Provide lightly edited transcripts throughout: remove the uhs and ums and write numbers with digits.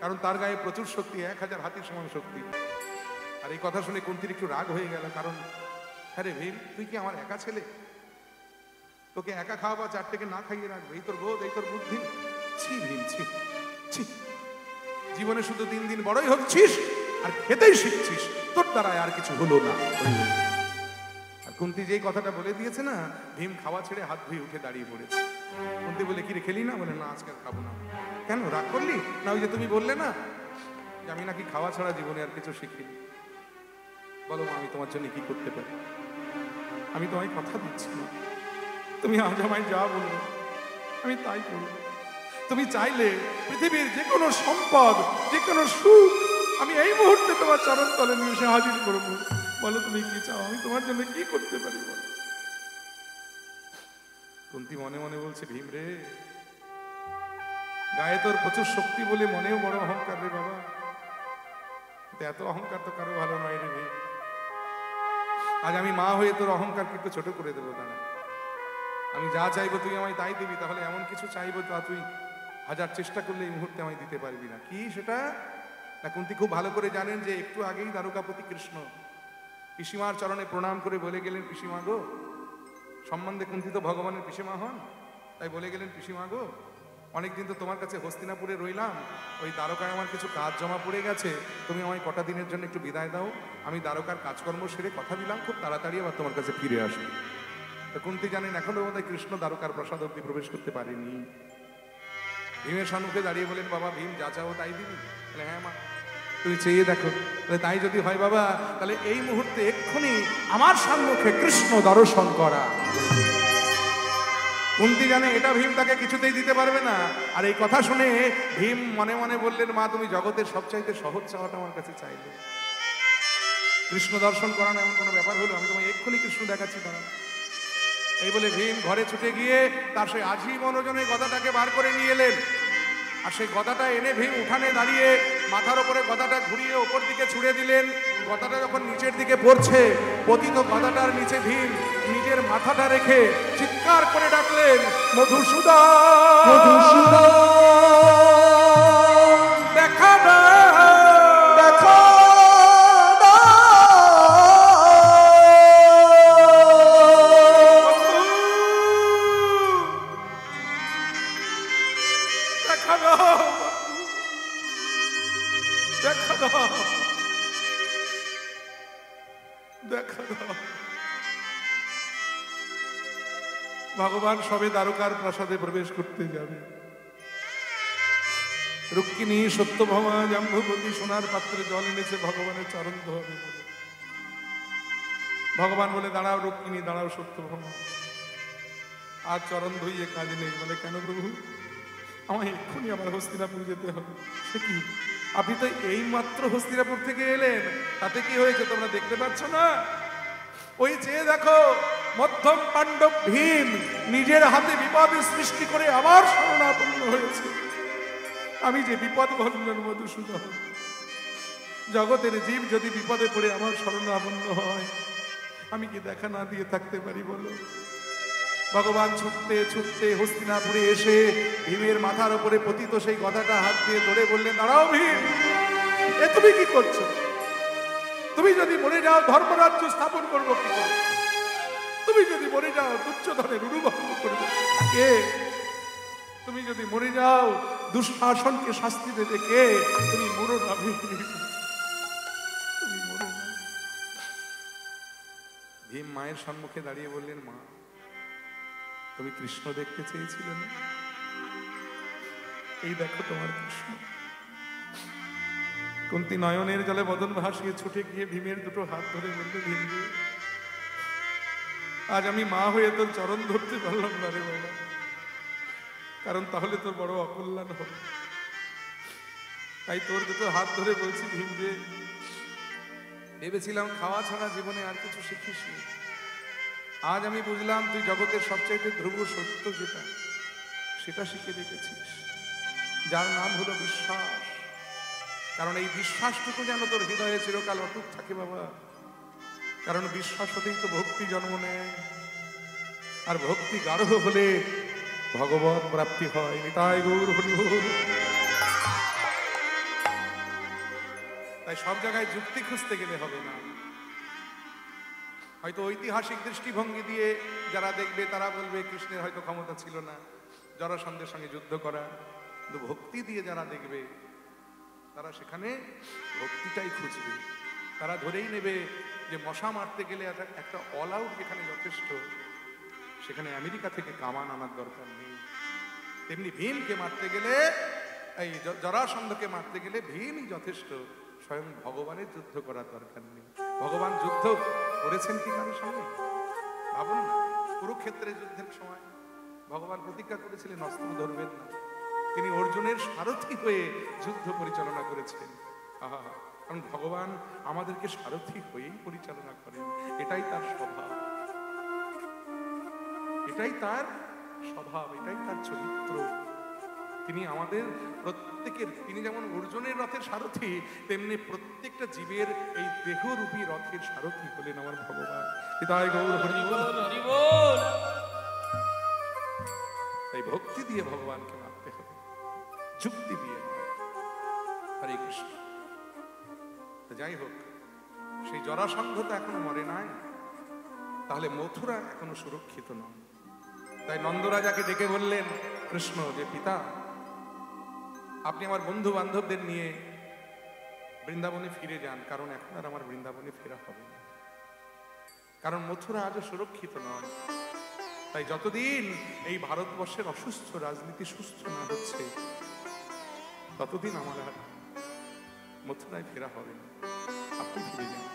কারণ তার গায়ে প্রচুর শক্তি, 1000 হাতির সমান শক্তি। আর এই কথা শুনে কুন্তির একটু রাগ হয়ে গেল, কারণ হ্যাঁ রে ভীম, তুই কি আমার একা ছেলে? তোকে একা খাওয়া বা চারটেকে না খাইয়ে রাখবে, এই তোর বোধ, এই তোর বুদ্ধি? ছি ভীম, ছি ছি, জীবনে শুধু দিন দিন বড়ই হচ্ছিস আর খেতেই শিখছিস, তোর দ্বারা আর কিছু হলো না। আর কুন্তি যেই কথাটা বলে দিয়েছে না, ভীম খাওয়া ছেড়ে হাত ধুয়ে উঠে দাঁড়িয়ে পড়েছে। কুন্তি বলে, কি রে খেলি না? বলে, না আজকে আর খাবো না। কেন, রাগ করলি? না ওই যে তুমি বললে না যে আমি নাকি খাওয়া ছাড়া জীবনে আর কিছু শিখিনি। বলো মা, আমি তোমার জন্য কি করতে পারি? আমি তোমায় কথা দিচ্ছি না, তুমি আজ আমায় যা বলবে আমি তাই করব। তুমি চাইলে পৃথিবীর যে কোনো সম্পদ, যে কোনো সুখ আমি এই মুহূর্তে তোমার চরণ তলে নিয়ে এসে হাজির করবো। বলো তুমি কি চাও, আমি তোমার জন্য কি করতে পারি বলো। কুন্তি মনে মনে বলছে, ভীম রে, গায়ে তোর প্রচুর শক্তি বলে মনেও বড় অহংকার রে বাবা। এত অহংকার তো কারো ভালো নয় রে ভীম। আজ আমি মা হয়ে তোর অহংকারকে একটু ছোট করে দেবো। দাঁড়া, আমি যা চাইবো তুই আমায় তাই দিবি। তাহলে এমন কিছু চাইবো তা তুই 1000 চেষ্টা করলে এই মুহূর্তে আমায় দিতে পারবি না। কি সেটা? না, কুন্তি খুব ভালো করে জানেন যে একটু আগেই দ্বারকাপতি কৃষ্ণ পিসিমার চরণে প্রণাম করে বলে গেলেন, পিসিমা গো, সম্বন্ধে কুন্তি তো ভগবানের পিসিমা হন, তাই বলে গেলেন, পিসিমা গো, অনেকদিন তো তোমার কাছে হস্তিনাপুরে রইলাম, ওই দ্বারকায় আমার কিছু কাজ জমা পড়ে গেছে, তুমি আমায় কটা দিনের জন্য একটু বিদায় দাও। আমি দ্বারকার কাজকর্ম সেরে কথা দিলাম খুব তাড়াতাড়ি আবার তোমার কাছে ফিরে আসবো। তো কুন্তি জানেন এখনো বোধহয় কৃষ্ণ দ্বারকার প্রাসাদ অব্দি প্রবেশ করতে পারেনি। ভীমের সম্মুখে দাঁড়িয়ে বলেন, বাবা ভীম, যা চাও তাই দিবি? তাহলে হ্যাঁ মা, তুমি চেয়ে দেখো। তাহলে তাই যদি হয় বাবা, তাহলে এই মুহূর্তে এক্ষুনি আমার সম্মুখে কৃষ্ণ দর্শন করা। কুন্তি জানে এটা ভীম তাকে কিছুতেই দিতে পারবে না। আর এই কথা শুনে ভীম মনে মনে বললেন, মা তুমি জগতের সবচাইতে সহজ চাওয়াটা আমার কাছে চাইলে। কৃষ্ণ দর্শন করানো এমন কোনো ব্যাপার হলো? আমি তোমায় এক্ষুনি কৃষ্ণ দেখাচ্ছি, দাঁড়াও। এই বলে ভীম ঘরে ছুটে গিয়ে তার সেই আজীবন ওজনের গদাটাকে বার করে নিয়ে এলেন। আর সেই গদাটা এনে ভীম উঠানে দাঁড়িয়ে মাথার ওপরে গদাটা ঘুরিয়ে ওপর দিকে ছুড়ে দিলেন। গদাটা যখন নিচের দিকে পড়ছে, পতিত গদাটার নিচে ভীম নিজের মাথাটা রেখে চিৎকার করে ডাকলেন, মধুসূদন, মধুসূদন দেখা না, দেখা না, দেখা না, দেখা দাও, দেখা দাও। ভগবান সবে দ্বারকার প্রাসাদে প্রবেশ করতে যাবে। রুক্মিণী সত্যভামা জাম্বুবতী সোনার পাত্রে জল এনেছে ভগবানের চরণ ধোয়াবে বলে। ভগবান বলে, দাঁড়াও রুক্মিণী, দাঁড়াও সত্যভামা, আর চরণ ধুইয়ে কাজ নেই। বলে, কেন প্রভু? আমায় এক্ষুনি আবার হস্তিনাপুর যেতে হবে। সে কি, আপনি তো এই মাত্র হস্তিনাপুর থেকে এলেন, তাতে কি হয়েছে তোমরা দেখতে পাচ্ছ না? ওই চেয়ে দেখো, মধ্যম পাণ্ডব ভীম নিজের হাতে বিপদ সৃষ্টি করে আমার শরণাপন্ন হয়েছে। আমি যে বিপদ ভঞ্জন মধুসূদন, জগতের জীব যদি বিপদে পড়ে আমার শরণাপন্ন হয়, আমি কি দেখা না দিয়ে থাকতে পারি বলো? ভগবান ছুটতে ছুটতে হস্তিনাপুরে এসে ভীমের মাথার উপরে পতিত সেই গদাটা হাত দিয়ে ধরে বললেন, দাঁড়াও ভীম, এ তুমি কি করছো? তুমি যদি মরে যাও ধর্মরাজ্য স্থাপন করবো কি করে? তুমি যদি মরে যাও দুর্যোধনের উরুভঙ্গ করবে কে? তুমি যদি মরে যাও দুঃশাসনকে শাস্তি দেবে কে? তুমি মরো না ভীম, তুমি মরো না। ভীম মায়ের সম্মুখে দাঁড়িয়ে বললেন, মা তুমি কৃষ্ণ দেখতে চেয়েছিলে না? এই দেখো তোমার কৃষ্ণ। কুন্তি নয়নের জলে বদন ভাসিয়ে ছুটে গিয়ে ভীমের দুটো হাত ধরে বলতে, ভীম আজ আমি মা হয়ে তোর চরণ ধরতে পারলাম না রে বাবা, কারণ তাহলে তোর বড় অকল্যাণ হবে। তাই তোর দুটো হাত ধরে বলছি, ভীম রে, ভেবেছিলাম খাওয়া ছাড়া জীবনে আর কিছু শিখিস। আজ আমি বুঝলাম তুই জগতের সবচাইতে ধ্রুব সত্য যেটা, সেটা শিখে রেখেছিস, যার নাম হলো বিশ্বাস। কারণ এই বিশ্বাসটুকু যেন তোর হৃদয়ে চিরকাল অটুট থাকে বাবা। কারণ বিশ্বাস হতেই তো ভক্তি জন্ম নেয়, আর ভক্তি গাঢ় হলে ভগবত প্রাপ্তি হয়। নিতাই গৌর হরি বল। তাই সব জায়গায় যুক্তি খুঁজতে গেলে হবে না। হয়তো ঐতিহাসিক দৃষ্টিভঙ্গি দিয়ে যারা দেখবে তারা বলবে কৃষ্ণের হয়তো ক্ষমতা ছিল না জরাসন্ধের সঙ্গে যুদ্ধ করা, কিন্তু ভক্তি দিয়ে যারা দেখবে তারা সেখানে ভক্তিটাই খুঁজবে। তারা ধরেই নেবে যে মশা মারতে গেলে একটা অল আউট যেখানে যথেষ্ট, সেখানে আমেরিকা থেকে কামান আনার দরকার নেই। তেমনি ভীমকে মারতে গেলে, এই জরাসন্ধকে মারতে গেলে ভীমই যথেষ্ট, স্বয়ং ভগবানের যুদ্ধ করার দরকার নেই। ভগবান যুদ্ধ করেছেন কি কারোর সঙ্গে? ভাবুন না, কুরুক্ষেত্রের যুদ্ধের সময় ভগবান প্রতিজ্ঞা করেছিলেন অস্ত্র ধরবেন না। তিনি অর্জুনের সারথি হয়ে যুদ্ধ পরিচালনা করেছেন। কারণ ভগবান আমাদেরকে সারথি হয়েই পরিচালনা করেন, এটাই তার স্বভাব, এটাই তার স্বভাব, এটাই তার চরিত্র। তিনি আমাদের প্রত্যেকের, তিনি যেমন অর্জুনের রথের সারথি, তেমনি প্রত্যেকটা জীবের এই দেহরূপী রথের সারথি হলেন আমার ভগবান। তাই গৌর হরি বল। তাই ভক্তি দিয়ে ভগবানকে মানতে হবে, যুক্তি দিয়ে। হরে কৃষ্ণ। যাই হোক, সেই জরাসন্ধ তো এখনো মরে নাই, তাহলে মথুরা এখনো সুরক্ষিত নয়। তাই নন্দরাজাকে ডেকে বললেন কৃষ্ণ যে পিতা, আপনি আমার বন্ধু বান্ধবদের নিয়ে বৃন্দাবনে ফিরে যান, কারণ এখন আর আমার বৃন্দাবনে ফেরা হবে না, কারণ মথুরা আজও সুরক্ষিত নয়। তাই যতদিন এই ভারতবর্ষের অসুস্থ রাজনীতি সুস্থ না হচ্ছে, ততদিন আমার আর মথুরায় ফেরা হবে না, আপনি ফিরে যান।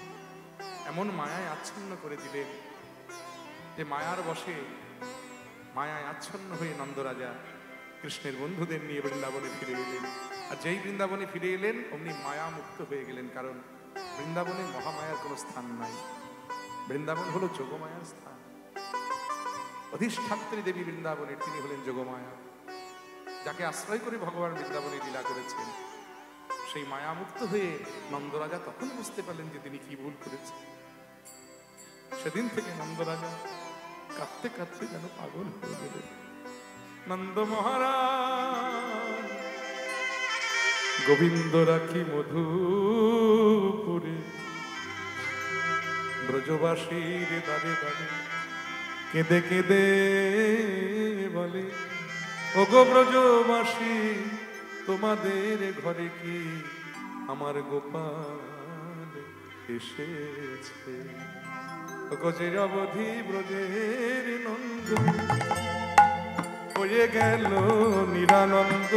এমন মায়ায় আচ্ছন্ন করে দিলেন যে মায়ার বশে, মায়ায় আচ্ছন্ন হয়ে নন্দরাজা কৃষ্ণের বন্ধুদের নিয়ে বৃন্দাবনে ফিরে এলেন। আর যেই বৃন্দাবনে ফিরে এলেন অমনি মায়া মুক্ত হয়ে গেলেন, কারণ বৃন্দাবনে মহামায়ার কোনো স্থান নাই, বৃন্দাবন হলো যোগমায়ার স্থান। অধিষ্ঠাত্রী দেবী বৃন্দাবনের, তিনি হলেন যোগমায়া, যাকে আশ্রয় করে ভগবান বৃন্দাবনে লীলা করেছেন। সেই মায়া মুক্ত হয়ে নন্দরাজা তখন বুঝতে পারলেন যে তিনি কি ভুল করেছেন। সেদিন থেকে নন্দরাজা কাঁদতে কাঁদতে যেন পাগল হয়ে গেলেন। নন্দ মহারাজ গোবিন্দ রাখি মধুপুরে, ব্রজবাসীর দাঁড়ে দাঁড়ে কেঁদে কেঁদে বলে, ওগো ব্রজবাসী তোমাদের ঘরে কি আমার গোপাল এসেছে? গজের অবধি ব্রজের নন্দ হয়ে গেল নিরানন্দ।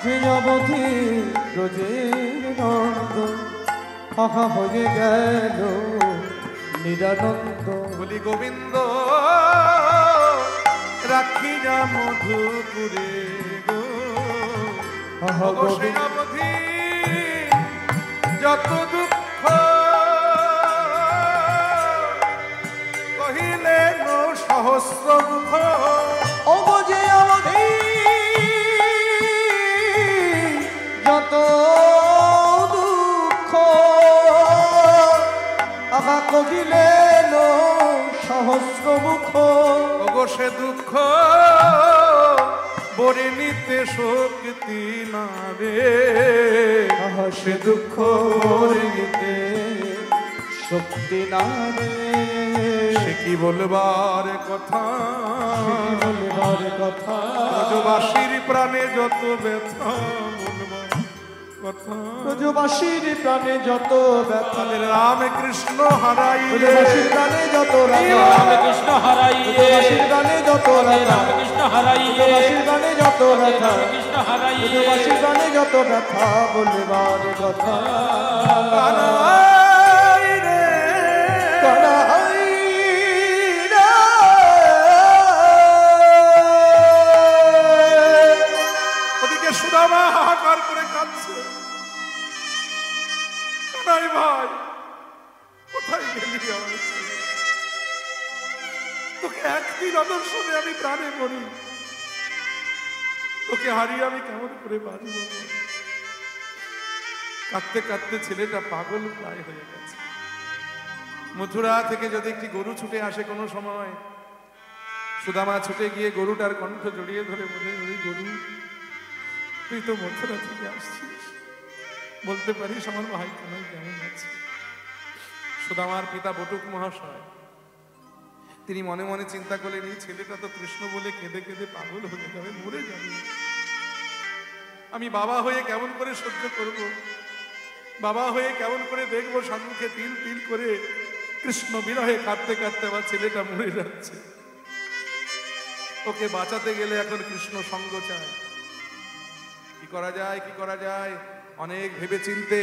যে অবধি ব্রজের নন্দ হয়ে গেল নিরানন্দ। বলি গোবিন্দ রাখিরা মধুপুরে গো, সে অবধি যত দুঃখ কহিলেন সহস্র দুঃখ। যে অবধি যত দুঃখ কহিলেন সহস্র মুখ। ওগো সে দুঃখ বরে নিতে শক্তি না রে, সে দুঃখ বরে নিতে শক্তি না রে। সে কি বলবার কথা, বলবার কথা, ব্রজবাসীর প্রাণে যত ব্যথা বলবার কথা, ব্রজবাসীর প্রাণে যত ব্যথা, রামকৃষ্ণ হারাইলে, ব্রজবাসীর প্রাণে যত রামকৃষ্ণ হারাইলে, ব্রজবাসীর প্রাণে যত রামকৃষ্ণ হারাইলে, ব্রজবাসীর প্রাণে যত ব্যথা, রামকৃষ্ণ হারাইলে, ব্রজবাসীর প্রাণে যত ব্যথা বলবার কথা। ওদিকে সুদামা হাহাকার করে কাঁদছে, কানাই ভাই কোথায় গেলি আমার ছেলে? তোকে একদিন আদর্শনে আমি প্রাণে মরি, তোকে হারিয়ে আমি কেমন করে বাঁচব? কাঁদতে কাঁদতে ছেলেটা পাগল প্রায় হয়ে গেছে। মথুরা থেকে যদি একটি গরু ছুটে আসে কোনো সময়, সুদামা ছুটে গিয়ে গরুটার কণ্ঠ জড়িয়ে ধরে বলে, ওই গরু তুই তো মথুরা থেকে আসছিস, বলতে পারিস আমার ভাই কানাই কেমন আছে? সুদামার পিতা বটুক মহাশয় তিনি মনে মনে চিন্তা করলেন, এই ছেলেটা তো কৃষ্ণ বলে কেঁদে কেঁদে পাগল হয়ে যাবে, মরে যাবে। আমি বাবা হয়ে কেমন করে সহ্য করব? বাবা হয়ে কেমন করে দেখবো সম্মুখে তিল তিল করে কৃষ্ণ বিরহে কাঁদতে কাঁদতে আমার ছেলেটা মরে যাচ্ছে। ওকে বাঁচাতে গেলে এখন কৃষ্ণ সঙ্গ চায়। কি করা যায়, কি করা যায়? অনেক ভেবে চিনতে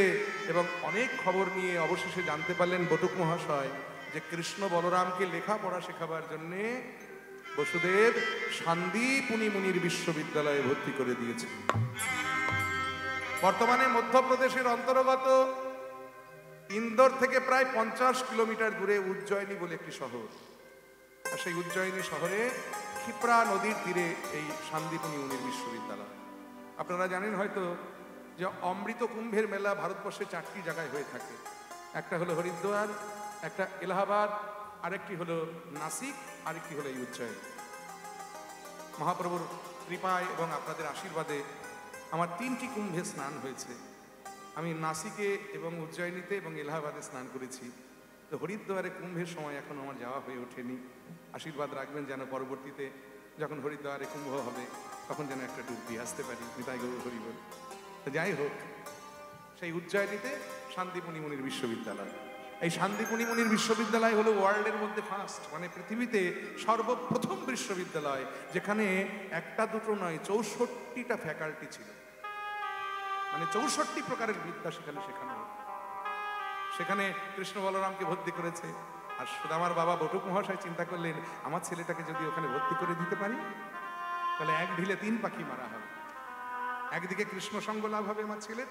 এবং অনেক খবর নিয়ে অবশেষে জানতে পারলেন বটুক মহাশয় যে কৃষ্ণ বলরামকে লেখাপড়া শেখাবার জন্যে বসুদেব শান্তিপুনি মুনির বিশ্ববিদ্যালয়ে ভর্তি করে দিয়েছে। বর্তমানে মধ্যপ্রদেশের অন্তর্গত ইন্দোর থেকে প্রায় 50 কিলোমিটার দূরে উজ্জয়িনী বলে একটি শহর। আর সেই উজ্জয়িনী শহরে ক্ষিপ্রা নদীর তীরে এই শান্তিপুনি মুনির বিশ্ববিদ্যালয়। আপনারা জানেন হয়তো যে অমৃত কুম্ভের মেলা ভারতবর্ষে 4টি জায়গায় হয়ে থাকে। একটা হলো হরিদ্বার, একটা এলাহাবাদ, আরেকটি হলো নাসিক, আরেকটি হলো এই উজ্জয়িনী। মহাপ্রভুর কৃপায় এবং আপনাদের আশীর্বাদে আমার 3টি কুম্ভে স্নান হয়েছে। আমি নাসিকে এবং উজ্জয়িনীতে এবং এলাহাবাদে স্নান করেছি। তো হরিদ্বারে কুম্ভের সময় এখন আমার যাওয়া হয়ে ওঠেনি। আশীর্বাদ রাখবেন যেন পরবর্তীতে যখন হরিদ্বারে কুম্ভ হবে তখন যেন একটা ডুব দিয়ে আসতে পারি। নিতাই গৌর হরি বল। তো যাই হোক, সেই উজ্জয়িনীতে শান্তিপুনি মুনির বিশ্ববিদ্যালয়। এই শান্তিপুনি মুনির বিশ্ববিদ্যালয় হলো ওয়ার্ল্ডের মধ্যে ফার্স্ট, মানে পৃথিবীতে সর্বপ্রথম বিশ্ববিদ্যালয় যেখানে একটা দুটো নয় 64টা ফ্যাকাল্টি ছিল। মানে 64 প্রকারের বিদ্যা সেখানে শেখানো হতো। সেখানে কৃষ্ণ বলরামকে ভর্তি করেছে। আর সুদামার বাবা বটুক মহাশয় চিন্তা করলেন, আমার ছেলেটাকে যদি ওখানে ভর্তি করে দিতে পারি তাহলে এক ঢিলে 3 পাখি মারা হবে। একদিকে কৃষ্ণ সঙ্গ লাভ হবে আমার ছেলের,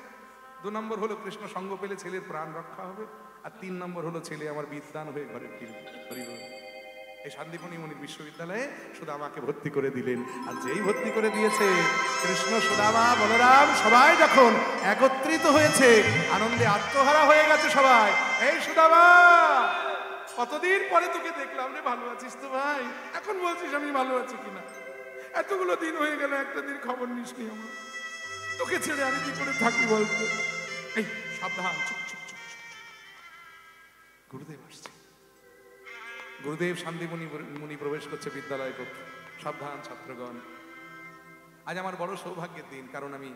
2 নম্বর হলো কৃষ্ণ সঙ্গ পেলে ছেলের প্রাণ রক্ষা হবে, আর 3 নম্বর হলো ছেলে আমার বিদ্বান হয়ে ঘরে ফিরবে। এই শান্তিপুনি মুনির বিশ্ববিদ্যালয়ে সুদামাকে ভর্তি করে দিলেন। আর যেই ভর্তি করে দিয়েছে, কৃষ্ণ সুদামা বলরাম সবাই যখন একত্রিত হয়েছে, আনন্দে আত্মহারা হয়ে গেছে সবাই। এই সুদামা, কতদিন পরে তোকে দেখলাম রে, ভালো আছিস তো ভাই? এখন বলছিস আমি ভালো আছি কিনা? এতগুলো দিন হয়ে গেল, একটা দিন খবর নিস নি আমার। তোকে ছেড়ে আমি কি করে থাকি বলতো? এই সাবধান, চুপ চুপ চুপ। গুরুদেব আসছে। গুরুদেব শান্তিপুনি মুনি প্রবেশ করছে বিদ্যালয় কক্ষে। সাবধান ছাত্রগণ, আজ আমার বড় সৌভাগ্যের দিন, কারণ আমি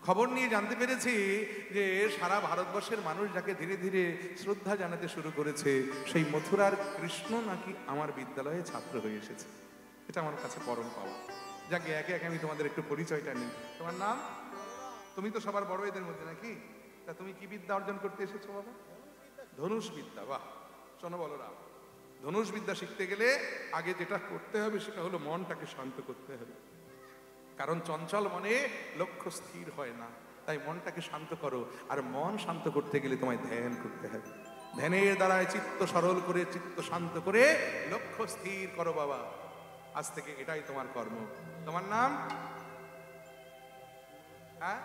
খবর নিয়ে জানতে পেরেছি যে সারা ভারতবর্ষের মানুষ যাকে ধীরে ধীরে শ্রদ্ধা জানাতে শুরু করেছে, সেই মথুরার কৃষ্ণ নাকি আমার বিদ্যালয়ে ছাত্র হয়ে এসেছে। এটা আমার কাছে পরম পাওয়া। যাকে একে একে আমি তোমাদের একটু পরিচয়টা নিই। তোমার নাম? তুমি তো সবার বড় এদের মধ্যে নাকি? তা তুমি কি বিদ্যা অর্জন করতে এসেছো বাবা? ধনুষ বিদ্যা। বাহ, শোনো বলরাম, ধনুষ বিদ্যা শিখতে গেলে আগে যেটা করতে হবে সেটা হলো মনটাকে শান্ত করতে হবে। কারণ চঞ্চল মনে লক্ষ্য স্থির হয় না। তাই মনটাকে শান্ত করো। আর মন শান্ত করতে গেলে তোমায় ধ্যান করতে হবে। ধ্যানের দ্বারায় চিত্ত সরল করে, চিত্ত শান্ত করে লক্ষ্য স্থির করো বাবা। আজ থেকে এটাই তোমার কর্ম। তোমার নাম? হ্যাঁ,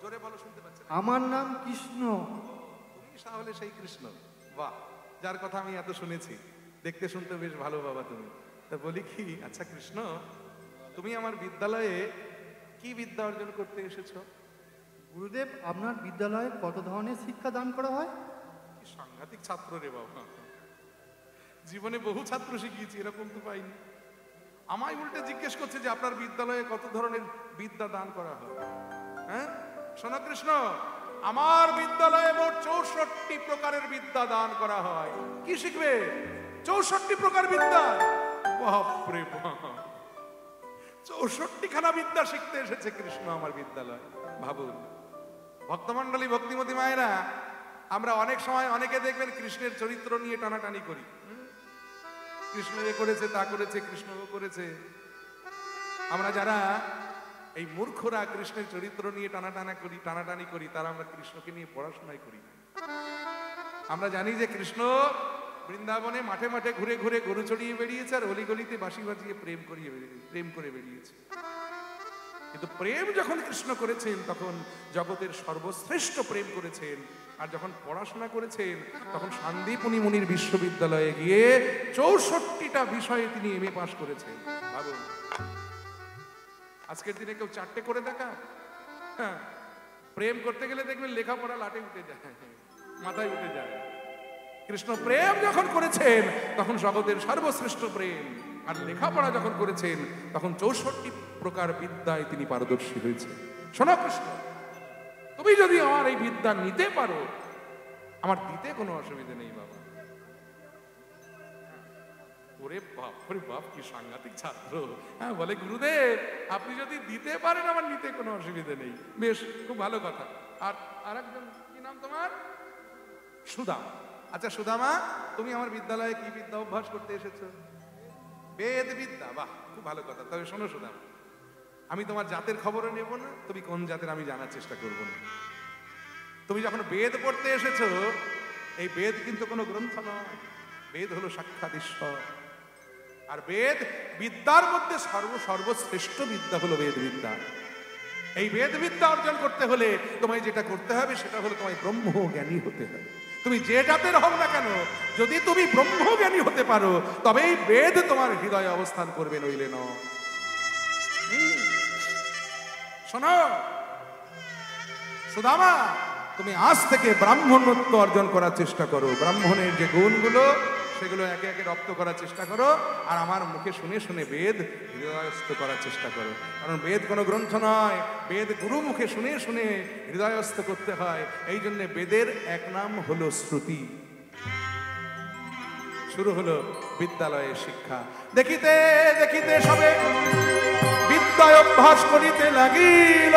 জোরে বলো, শুনতে পাচ্ছি না। আমার নাম কৃষ্ণ। তুমি তাহলে সেই কৃষ্ণ? বাহ, যার কথা আমি এত শুনেছি। দেখতে শুনতে বেশ ভালো বাবা তুমি। তা বলি কি, আচ্ছা কৃষ্ণ, তুমি আমার বিদ্যালয়ে কি বিদ্যা অর্জন করতে এসেছো? গুরুদেব, আপনার বিদ্যালয়ে কত ধরনের শিক্ষা দান করা হয়? কি সাংঘাতিক ছাত্র রে বাবা, জীবনে বহু ছাত্র শিখিয়েছি, এরকম তো পাইনি। আমায় উল্টে জিজ্ঞেস করছে যে আপনার বিদ্যালয়ে কত ধরনের বিদ্যা দান করা হয়। হ্যাঁ শোনো কৃষ্ণ, আমার বিদ্যালয়ে মোট 64 প্রকারের বিদ্যা দান করা হয়। কি শিখবে? 64 প্রকার বিদ্যা। বাপরে বাপ, 64 খানা বিদ্যা শিখতে এসেছে কৃষ্ণ আমার বিদ্যালয়। ভাবুন ভক্তমন্ডলী, ভক্তিমতী মায়েরা, আমরা অনেক সময় অনেকে দেখবেন কৃষ্ণের চরিত্র নিয়ে টানাটানি করি। কৃষ্ণ এ করেছে, তা করেছে, কৃষ্ণ ও করেছে। আমরা যারা এই মূর্খরা কৃষ্ণের চরিত্র নিয়ে টানাটানি করি, তারা আমরা কৃষ্ণকে নিয়ে পড়াশোনাই করি। আমরা জানি যে কৃষ্ণ বৃন্দাবনে মাঠে মাঠে ঘুরে ঘুরে গরু চড়িয়ে বেরিয়েছে, আর অলিগলিতে বাঁশি বাজিয়ে প্রেম করে বেরিয়েছে। কিন্তু প্রেম যখন কৃষ্ণ করেছেন তখন জগতের সর্বশ্রেষ্ঠ প্রেম করেছেন। আর যখন পড়াশোনা করেছেন তখন শান্তিপুনি মুনির বিশ্ববিদ্যালয়ে গিয়ে 64টা বিষয়ে তিনি এমএ পাস করেছেন। ভাবুন, আজকের দিনে কেউ 4টে করে দেখা? হ্যাঁ, প্রেম করতে গেলে দেখবেন লেখাপড়া লাটে উঠে যায়, মাথায় উঠে যায়। কৃষ্ণ প্রেম যখন করেছেন তখন জগতের সর্বশ্রেষ্ঠ প্রেম, আর লেখাপড়া যখন করেছেন তখন 64 প্রকার বিদ্যায় তিনি পারদর্শী হয়েছে। শোনো কৃষ্ণ, তুমি যদি আমার এই বিদ্যা নিতে পারো, আমার দিতে কোনো অসুবিধা নেই বাবা। ওরে বাপ, ওরে বাপ, কি সাংঘাতিক ছাত্র। হ্যাঁ, বলে গুরুদেব আপনি যদি দিতে পারেন আমার নিতে কোনো অসুবিধা নেই। বেশ, খুব ভালো কথা। আর আরেকজন, কি নাম তোমার? সুদামা। আচ্ছা সুদামা, তুমি আমার বিদ্যালয়ে কি বিদ্যা অভ্যাস করতে এসেছো? বেদ বিদ্যা। বাহ, খুব ভালো কথা। তবে শোনো সুদামা, আমি তোমার জাতের খবরও নেব না, তুমি কোন জাতের আমি জানার চেষ্টা করব না। তুমি যখন বেদ পড়তে এসেছো, এই বেদ কিন্তু কোনো গ্রন্থ নয়, বেদ হলো সাক্ষাৎ ঈশ্বর। আর বেদ বিদ্যার মধ্যে সর্বশ্রেষ্ঠ বিদ্যা হলো বেদ বিদ্যা। এই বেদ বিদ্যা অর্জন করতে হলে তোমায় যেটা করতে হবে সেটা হলো তোমায় ব্রহ্মজ্ঞানী হতে হবে। তুমি যে জাতের হও না কেন, যদি তুমি ব্রহ্মজ্ঞানী হতে পারো তবেই বেদ তোমার হৃদয়ে অবস্থান করবে, নইলে ন। শোনো সুদামা, তুমি আজ থেকে ব্রাহ্মণত্ব অর্জন করার চেষ্টা করো। ব্রাহ্মণের যে গুণগুলো সেগুলো একে একে রপ্ত করার চেষ্টা করো, আর আমার মুখে শুনে শুনে বেদ হৃদয়স্থ করার চেষ্টা করো। কারণ বেদ কোনো গ্রন্থ নয়, বেদ গুরু মুখে শুনে শুনে হৃদয়স্থ করতে হয়। এই জন্য বেদের এক নাম হলো শ্রুতি। শুরু হলো বিদ্যালয়ের শিক্ষা। দেখিতে দেখিতে সবে বিদ্যায় অভ্যাস করিতে লাগিল,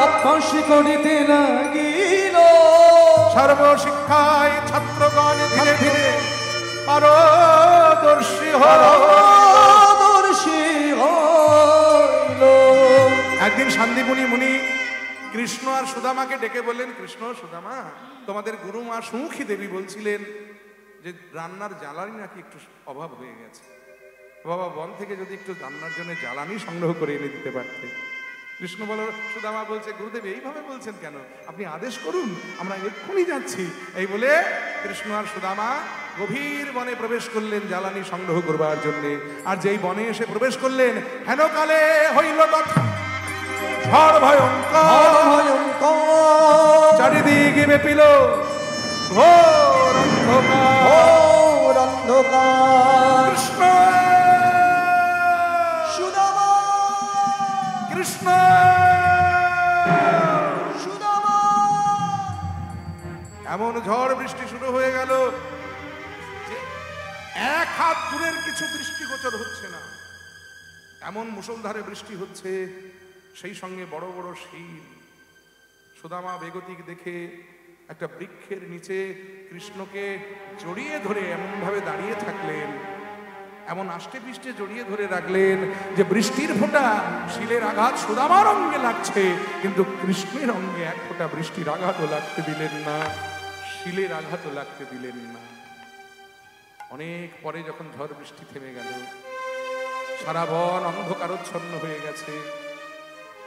অভ্যাস করিতে লাগিল। সর্বশিক্ষায় ছাত্রগণ ধীরে ধীরে পারদর্শী হইল। একদিন শান্তিপুনি মুনি কৃষ্ণ আর সুদামাকে ডেকে বললেন, কৃষ্ণ সুদামা, তোমাদের গুরুমা সুমুখী দেবী বলছিলেন যে রান্নার জ্বালানি নাকি একটু অভাব হয়ে গেছে। বাবা, বন থেকে যদি একটু রান্নার জন্য জ্বালানি সংগ্রহ করে এনে দিতে পারতে। কৃষ্ণ বলো, সুদামা বলছে, গুরুদেব এইভাবে বলছেন কেন, আপনি আদেশ করুন, আমরা এক্ষুনি যাচ্ছি। এই বলে কৃষ্ণ আর সুদামা গভীর বনে প্রবেশ করলেন জ্বালানি সংগ্রহ করবার জন্য। আর যেই বনে এসে প্রবেশ করলেন, হেনকালে হইল কথা ঝড় ভয়ঙ্কর, চারিদিকে ব্যাপিল ঘোর অন্ধকার। কৃষ্ণ সুদামা, কৃষ্ণ সুদামা। এমন ঝড় বৃষ্টি শুরু হয়ে গেল যে এক হাত দূরের কিছু দৃষ্টিগোচর হচ্ছে না, এমন মুষলধারে বৃষ্টি হচ্ছে, সেই সঙ্গে বড় বড় শিল। সুদামা বেগতিক দেখে একটা বৃক্ষের নিচে কৃষ্ণকে জড়িয়ে ধরে এমন ভাবে দাঁড়িয়ে থাকলেন, এমন আষ্টে পৃষ্ঠে জড়িয়ে ধরে রাখলেন যে বৃষ্টির ফোঁটা শিলের আঘাত সুদামার অঙ্গে লাগছে, কিন্তু কৃষ্ণের অঙ্গে এক ফোঁটা বৃষ্টির আঘাতও লাগতে দিলেন না, শিলের আঘাতও লাগতে দিলেন না। অনেক পরে যখন ঝড় বৃষ্টি থেমে গেল, সারা বন অন্ধকারচ্ছন্ন হয়ে গেছে।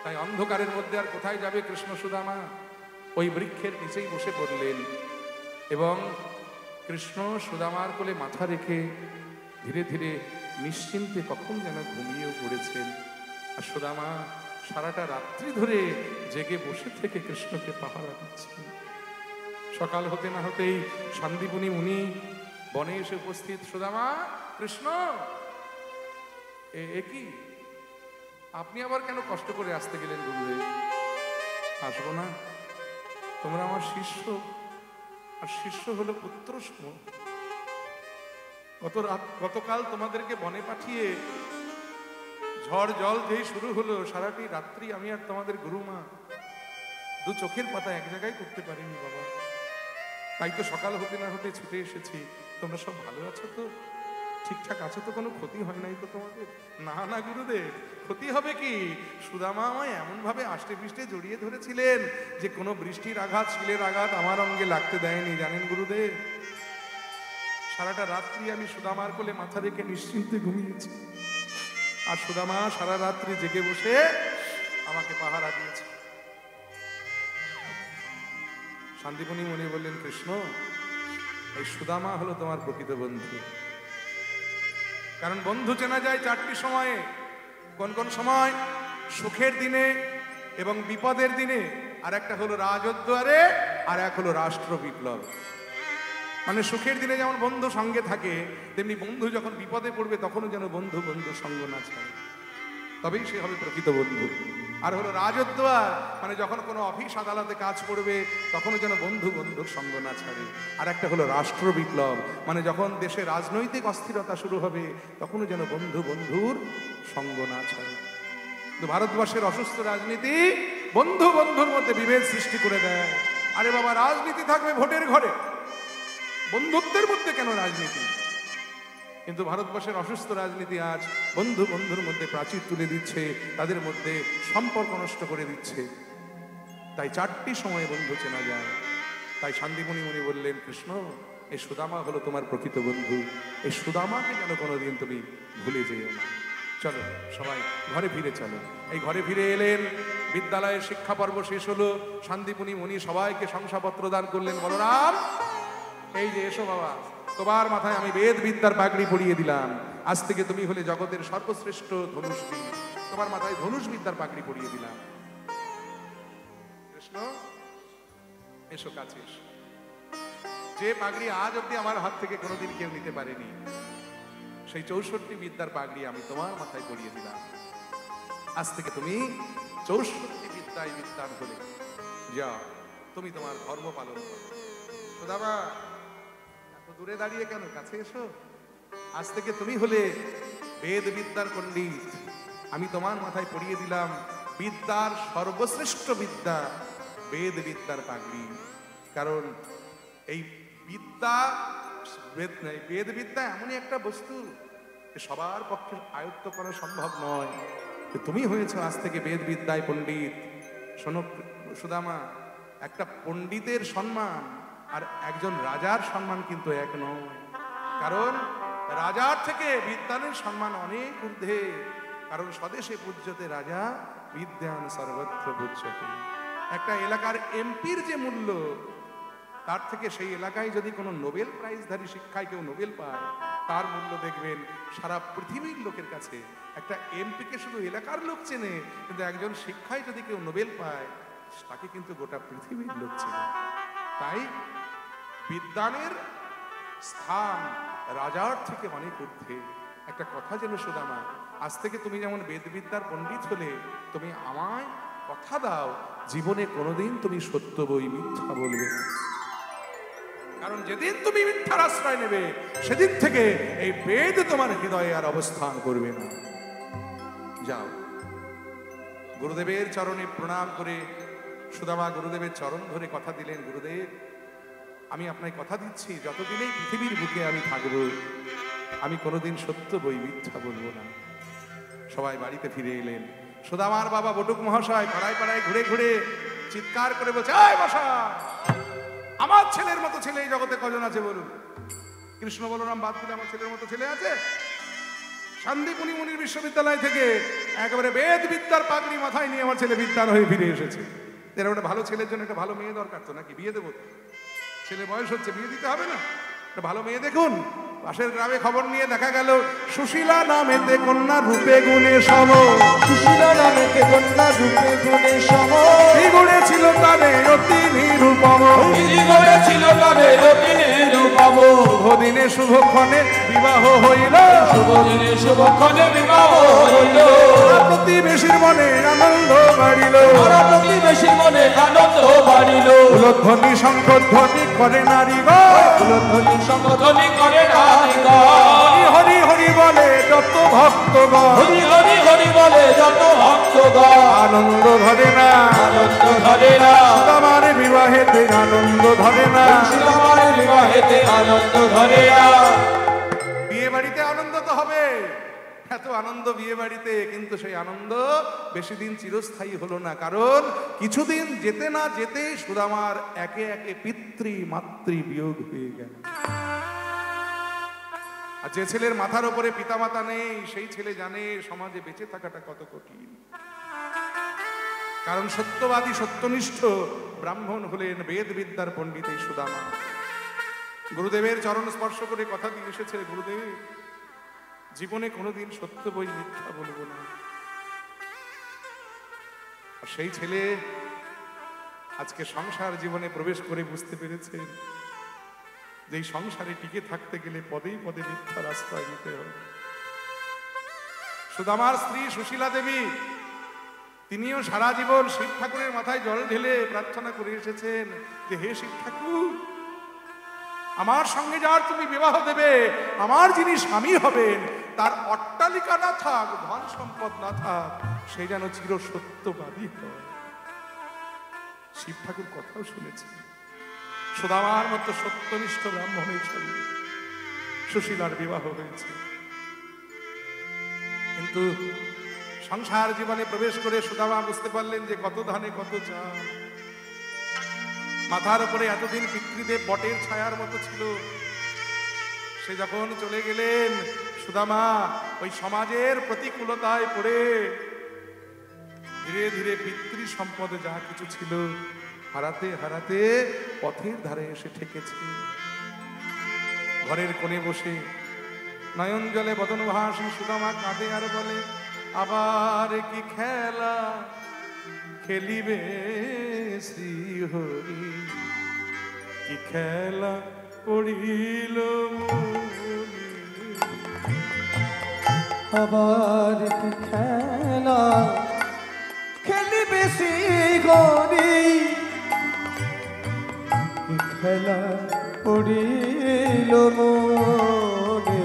তাই অন্ধকারের মধ্যে আর কোথায় যাবে কৃষ্ণ সুদামা? ওই বৃক্ষের নিচেই বসে পড়লেন এবং কৃষ্ণ সুদামার কোলে মাথা রেখে ধীরে ধীরে নিশ্চিন্তে কখন যেন ঘুমিয়েও পড়েছেন। আর সুদামা সারাটা রাত্রি ধরে জেগে বসে থেকে কৃষ্ণকে পাহারা দিচ্ছেন। সকাল হতে না হতেই শান্তিপুনি মুনি বনে এসে উপস্থিত। সুদামা, কৃষ্ণ, এ কি, আপনি আবার কেন কষ্ট করে আসতে গেলেন গুরুদেব? আসবো না, তোমরা আমার শিষ্য, আর শিষ্য হলো পুত্র সম। গতকাল তোমাদেরকে বনে পাঠিয়ে ঝড় জল যেই শুরু হলো, সারাটি রাত্রি আমি আর তোমাদের গুরুমা দু চোখের পাতা এক জায়গায় করতে পারিনি বাবা। তাই তো সকাল হতে না হতে ছুটে এসেছি। তোমরা সব ভালো আছো তো? ঠিকঠাক আছো তো? কোনো ক্ষতি হয় নাই তো তোমাদের? না না গুরুদেব, ক্ষতি হবে কি? সুদামা আমায় এমন ভাবে আষ্টে পৃষ্ঠে জড়িয়ে ধরেছিলেন যে কোনো বৃষ্টির আঘাত, শিলের আঘাত আমার অঙ্গে লাগতে দেয়নি, জানেন গুরুদেব। সারাটা রাত্রি আমি সুদামার কোলে মাথা রেখে নিশ্চিন্তে ঘুমিয়েছি, আর সুদামা সারা রাত্রি জেগে বসে আমাকে পাহারা দিয়েছে। শান্তিপুনি মুনি বললেন, কৃষ্ণ, এই সুদামা হলো তোমার প্রকৃত বন্ধু। কারণ বন্ধু চেনা যায় চারটি সময়ে। কোন কোন সময়? সুখের দিনে এবং বিপদের দিনে, আর একটা হলো রাজোদ্বারে, আর এক হলো রাষ্ট্র বিপ্লব। মানে সুখের দিনে যেমন বন্ধু সঙ্গে থাকে, তেমনি বন্ধু যখন বিপদে পড়বে তখনও যেন বন্ধু বন্ধু সঙ্গ না ছাড়ে, তবেই সে হবে প্রকৃত বন্ধু। আর হলো রাজোদ্বার, মানে যখন কোনো অফিস আদালতে কাজ করবে তখনও যেন বন্ধু বন্ধুর সঙ্গ না ছাড়ে। আর একটা হলো রাষ্ট্র বিপ্লব, মানে যখন দেশে রাজনৈতিক অস্থিরতা শুরু হবে তখনও যেন বন্ধু বন্ধুর সঙ্গ না ছাড়ে। কিন্তু ভারতবর্ষের অসুস্থ রাজনীতি বন্ধু বন্ধুর মধ্যে বিভেদ সৃষ্টি করে দেয়। আরে বাবা, রাজনীতি থাকবে ভোটের ঘরে, বন্ধুত্বের মধ্যে কেন রাজনীতি? কিন্তু ভারতবর্ষের অসুস্থ রাজনীতি আজ বন্ধু বন্ধুর মধ্যে প্রাচীর তুলে দিচ্ছে, তাদের মধ্যে সম্পর্ক নষ্ট করে দিচ্ছে। তাই 4টি সময়ে বন্ধু চেনা যায়। তাই শান্তিমণি মুনি বললেন, কৃষ্ণ এই সুদামা হলো তোমার প্রকৃত বন্ধু, এই সুদামাকে যেন কোনোদিন তুমি ভুলে যেও না। চলো সবাই ঘরে ফিরে চলো। এই ঘরে ফিরে এলেন, বিদ্যালয়ের শিক্ষা পর্ব শেষ হলো। শান্তিমণি মুনি সবাইকে শংসাপত্র দান করলেন। বলরাম, এই যে এসো বাবা, তোমার মাথায় আমি বেদ বিদ্যার পাগড়ি পরিয়ে দিলাম। আজ থেকে তুমি হলে জগতের সর্বশ্রেষ্ঠ ধনুষবিদ, তোমার মাথায় ধনুষ বিদ্যার পাগড়ি পরিয়ে দিলাম। কৃষ্ণ এসো কাছে এসো। যে পাগড়ি আজ অব্দি আমার হাত থেকে কোনোদিন কেউ নিতে পারেনি, সেই 64 বিদ্যার পাগড়ি আমি তোমার মাথায় পরিয়ে দিলাম। আজ থেকে তুমি 64 বিদ্যায় বিদ্যান হলে। যাও, তুমি তোমার ধর্ম পালন করো। সুদামা, এত দূরে দাঁড়িয়ে কেন? কাছে এসো। আজ থেকে তুমি হলে বেদ বিদ্যার পণ্ডিত, আমি তোমার মাথায় পরিয়ে দিলাম বিদ্যার সর্বশ্রেষ্ঠ বিদ্যা, বেদ বিদ্যার পাগড়ি। কারণ এই বিদ্যা, বেদ বিদ্যা এমনই একটা বস্তু সবার পক্ষে আয়ত্ত করা সম্ভব নয়। তুমি হয়েছো আজ থেকে বেদ বিদ্যায় পণ্ডিত। শোনো সুদামা, একটা পণ্ডিতের সম্মান আর একজন রাজার সম্মান কিন্তু এক নয়। কারণ রাজার থেকে বিদ্যানের সম্মান অনেক ঊর্ধ্বে। কারণ স্বদেশে পূজ্যতে রাজা, বিদ্যান সর্বত্র পূজ্যতে। একটা এলাকার এমপির যে মূল্য, তার থেকে সেই এলাকায় যদি কোনো নোবেল প্রাইজধারী শিক্ষায় কেউ নোবেল পায়, তার মূল্য দেখবেন সারা পৃথিবীর লোকের কাছে। একটা এমপিকে শুধু এলাকার লোক চেনে, কিন্তু একজন শিক্ষায় যদি কেউ নোবেল পায়, তাকে কিন্তু গোটা পৃথিবীর লোক চেনে। তাই বিদ্যানের স্থান রাজার থেকে অনেক ঊর্ধ্বে। একটা কথা যেন সুদামা, আজ থেকে তুমি যেমন বেদবিদ্যার পণ্ডিত হলে, তুমি আমায় কথা দাও জীবনে কোনোদিন তুমি সত্য বই মিথ্যা বলবে না। কারণ যেদিন তুমি মিথ্যার আশ্রয় নেবে, সেদিন থেকে এই বেদ তোমার হৃদয়ে আর অবস্থান করবে না। যাও। গুরুদেবের চরণে প্রণাম করে সুদামা গুরুদেবের চরণ ধরে কথা দিলেন, গুরুদেব আমি আপনাকে কথা দিচ্ছি, যতদিনেই পৃথিবীর বুকে আমি থাকবো, আমি কোনোদিন সত্য বই মিথ্যা বলবো না। সবাই বাড়িতে ফিরে এলেন। সুদামার বাবা বটুক মহাশয় পাড়ায় পাড়ায় ঘুরে ঘুরে চিৎকার করে বলছে, আয় মশাই, আমার ছেলের মতো ছেলে এই জগতে কজন আছে বলুন? কৃষ্ণ বলরাম বাদ দিলে আমার ছেলের মতো ছেলে আছে? শান্তিমণি মুনির বিশ্ববিদ্যালয় থেকে একেবারে বেদ বিদ্যার পাগড়ি মাথায় নিয়ে আমার ছেলে বিদ্যান হয়ে ফিরে এসেছে। এর একটা ভালো ছেলের জন্য একটা ভালো মেয়ে দরকার তো, নাকি? বিয়ে দেবো, ছেলে বয়স হচ্ছে, বিয়ে দিতে হবে না? একটা ভালো মেয়ে দেখুন। পাশের গ্রামে খবর নিয়ে দেখা গেল সুশীলা নামেতে কন্যা রূপে গুণে সম, সুশীলা নামেতে কন্যা রূপে গুণে সম, গুণে ছিল তারে অতি নিরূপম, ছিল তারে অতি নিরূপম। শুভদিনে শুভক্ষণে বিবাহ হইল, শুভদিনে শুভক্ষণে বিবাহ হইল। প্রতিবেশীর মনে আনন্দ বাড়িল, প্রতিবেশীর মনে আনন্দ বাড়িল। উলধ্বনি শঙ্খধ্বনি করে নারীগণ, উলধ্বনি শঙ্খধ্বনি করে নারীগণ। হরি হরি বলে যত ভক্তগণ, হরি হরি হরি বলে যত ভক্তগণ। আনন্দ ধরে না, আনন্দ ধরে না, সুদামার বিবাহেতে আনন্দ ধরে না, সুদামার বিবাহেতে আনন্দ ধরে না। বিয়ে বাড়িতে আনন্দ তো হবে, এত আনন্দ বিয়ে বাড়িতে, কিন্তু সেই আনন্দ বেশি দিন চিরস্থায়ী হলো না। কারণ কিছুদিন যেতে না যেতেই সুদামার একে একে পিতৃ মাতৃ বিয়োগ হয়ে গেল। আর যে ছেলের মাথার উপরে পিতামাতা নেই, সেই ছেলে জানে সমাজে বেঁচে থাকাটা কত কঠিন। কারণ সত্যবাদী সত্যনিষ্ঠ ব্রাহ্মণ হলেন বেদ বিদ্যার পণ্ডিত এই সুদামা। গুরুদেবের চরণ স্পর্শ করে কথা দিয়ে এসেছে, গুরুদেব জীবনে কোনোদিন সত্য বই মিথ্যা বলবো না। আর সেই ছেলে আজকে সংসার জীবনে প্রবেশ করে বুঝতে পেরেছেন যে এই সংসারে টিকে থাকতে গেলে পদে পদে মিথ্যার আশ্রয় নিতে হবে। সুদামার স্ত্রী সুশীলা দেবী তিনিও সারা জীবন শিব ঠাকুরের মাথায় জল ঢেলে প্রার্থনা করে এসেছেন যে হে শিব ঠাকুর, আমার সঙ্গে যার তুমি বিবাহ দেবে, আমার যিনি স্বামী হবেন তার অট্টালিকা না থাক, ধন সম্পদ না থাক, সে যেন চির সত্যবাদী হয়। শিব ঠাকুর কথাও শুনেছে, সুদামার মতো সত্যনিষ্ঠ ব্রাহ্মণের সঙ্গে সুশীলার বিবাহ হয়েছে। কিন্তু সংসার জীবনে প্রবেশ করে সুদামা বুঝতে পারলেন যে কত ধানে কত চাল। মাথার উপরে এতদিন পিতৃদেব বটের ছায়ার মতো ছিল, সে যখন চলে গেলেন সুদামা ওই সমাজের প্রতিকূলতায় পড়ে ধীরে ধীরে পিতৃ সম্পদ যা কিছু ছিল হারাতে হারাতে পথের ধারে এসে ঠেকেছে। ঘরের কোণে বসে নয়ন জলে বদন ভাসি সুদামা কাঁদে আর বলে, আবার কি খেলা খেলিবে শ্রীহরি, কি খেলা পড়িল মনে। আবার কি খেলা খেলিবে শ্রীহরি, কি খেলা পড়িল মনে।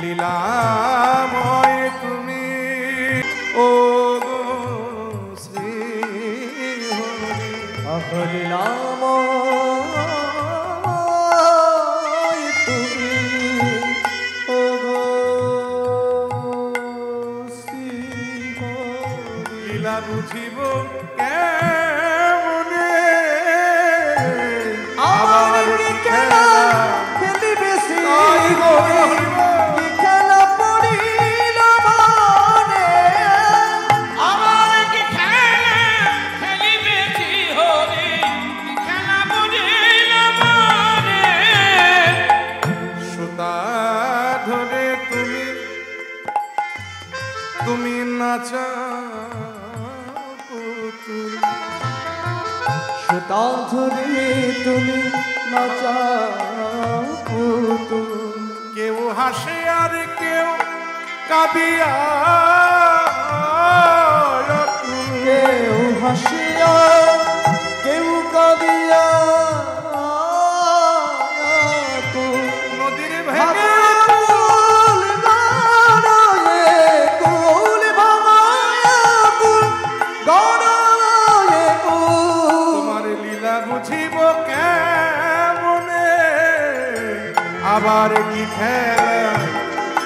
লীলাময় তুমি ও শ্রী হরি, লীলাময় তুমি ও শ্রী হরি। লীলা বুঝিব কেমনে, আবার কি খেলা খেলিবে শ্রীহরি, কি খেলা পড়িল মনে। আমার কি খেলা খেলিবে শ্রীহরি, কি খেলা পড়িল মনে। সুতা ধরে তুমি তুমি নাচা পুতুল, সুতা ধরে তুমি নাচাও পুতুল। কেউ হাসে আর কেউ কাঁদিয়া, কেউ হাসিয়া কেউ কাঁদিয়া, নদীর ভেঙে কুল গড়ায়ে কুল ভাঙায়া কুল গড়ায়ে কুল। তোমার লীলা বুঝিব কেমনে, আবার কি খেলা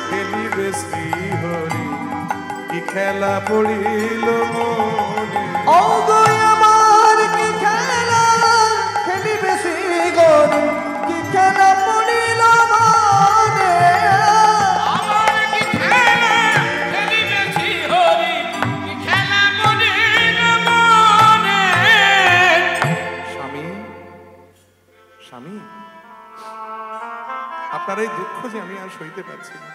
খেলিবে শ্রীহরি, কি খেলা পড়িল মনে। ও গো আমার কি খেলা খেলিবে শ্রীহরি, কি খেলা পড়িল মনে। আমার কি খেলা খেলিবে শ্রীহরি, কি খেলা পড়িল মনে। স্বামী স্বামী, আপনার এই দুঃখ যে আমি আর সইতে পারছি না।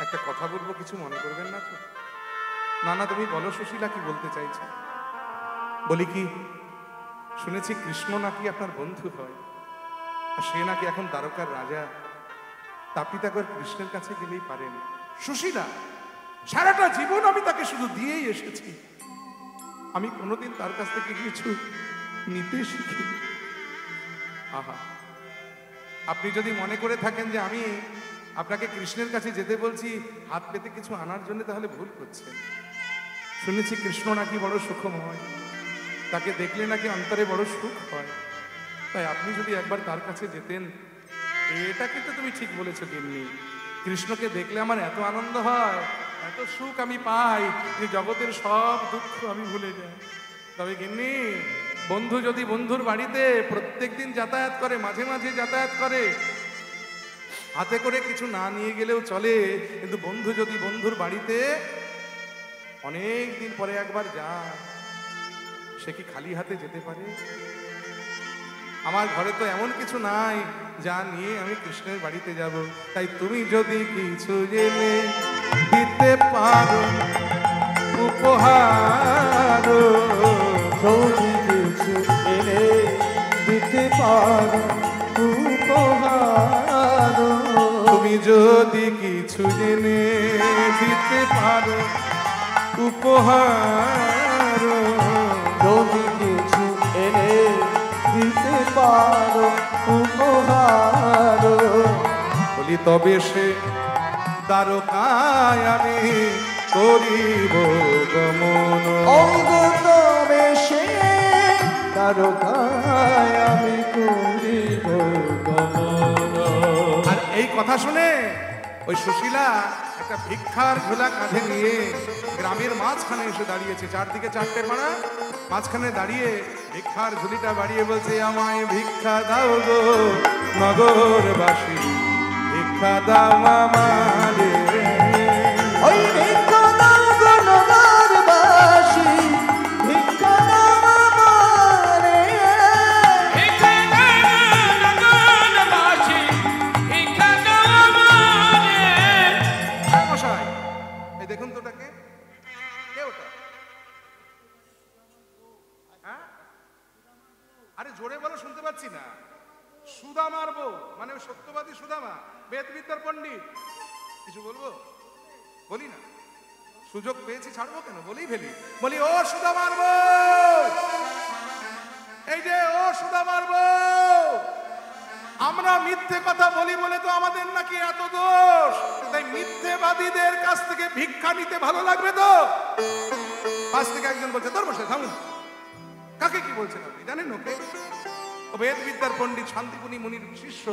একটা কথা বলবো, কিছু মনে করবেন না তো? না না, তুমি বলো সুশীলা, কি বলতে চাইছো? বলি কি, শুনেছি কৃষ্ণ নাকি আপনার বন্ধু হয়, আর সে নাকি এখন দ্বারকার রাজা। আপনি তাকে কৃষ্ণের কাছে গেলেই পারেন। সুশীলা, সারাটা জীবন আমি তাকে শুধু দিয়েই এসেছি, আমি কোনোদিন তার কাছ থেকে কিছু নিতে শিখিনি। আহা, আপনি যদি মনে করে থাকেন যে আমি আপনাকে কৃষ্ণের কাছে যেতে বলছি হাত পেতে কিছু আনার জন্য, তাহলে ভুল করছেন। শুনেছি কৃষ্ণ নাকি বড় সুখময়, তাকে দেখলে নাকি অন্তরে বড় সুখ হয়। তাই আপনি যদি একবার তার কাছে যেতেন। এটা কিন্তু তুমি ঠিক বলেছো গিন্নি, কৃষ্ণকে দেখলে আমার এত আনন্দ হয়, এত সুখ আমি পাই যে জগতের সব দুঃখ আমি ভুলে যাই। তবে গিন্নি, বন্ধু যদি বন্ধুর বাড়িতে প্রত্যেকদিন যাতায়াত করে, মাঝে মাঝে যাতায়াত করে, হাতে করে কিছু না নিয়ে গেলেও চলে, কিন্তু বন্ধু যদি বন্ধুর বাড়িতে অনেক দিন পরে একবার যায়, সে কি খালি হাতে যেতে পারে? আমার ঘরে তো এমন কিছু নাই যা নিয়ে আমি কৃষ্ণের বাড়িতে যাব। তাই তুমি যদি কিছু জেনে দিতে পারো উপহার, যদি কিছু এনে দিতে পারো উপহার, তুমি যদি কিছু জেনে দিতে পারো উপহার, যদি কিছু এনে দিতে পারো উপহার, বলি তবে সে দ্বারকায় আমি করিব গমন। অঙ্গ তবে সে দ্বারকায় আমি করিব গমন। আর এই কথা শুনে ওই সুশীলা একটা ভিক্ষার ঝোলা কাঁধে নিয়ে গ্রামের মাঝখানে এসে দাঁড়িয়েছে। চারদিকে চারটে পাড়া, মাঝখানে দাঁড়িয়ে ভিক্ষার ঝুলিটা বাড়িয়ে বলছে, আমায় ভিক্ষা দাও গো নগরবাসী, ভিক্ষা দাও আমারে। ওই ভিক্ষা দাও গো নগরবাসী, ভিক্ষা দাও আমারে। ভিক্ষা দাও নগরবাসী, ভিক্ষা দাও আমারে। হ্যাঁ মশাই, এই দেখুন তো ওটাকে, কে ওটা? হ্যাঁ, আরে জোরে বলো, শুনতে পাচ্ছি না। সুদামার বউ, মানে ওই সত্যবাদী সুদামা, বেদবিদ্যার পণ্ডিত। কিছু বলবো? বলি না, সুযোগ পেয়েছি ছাড়বো কেন, বলেই ফেলি। বলি, ও সুদামার বউ, এই যে ও সুদামার বউ, আমরা মিথ্যে কথা বলি বলে তো আমাদের নাকি এত দোষ, তাই মিথ্যেবাদীদের কাছ থেকে ভিক্ষা নিতে ভালো লাগবে তো? পাশ থেকে একজন বলছে, তোর বসে থামুন, কাকে কি বলছেন আপনি জানেন? ওকে, ও বেদবিদ্যার পণ্ডিত শান্তিপুনি মুনির শিষ্য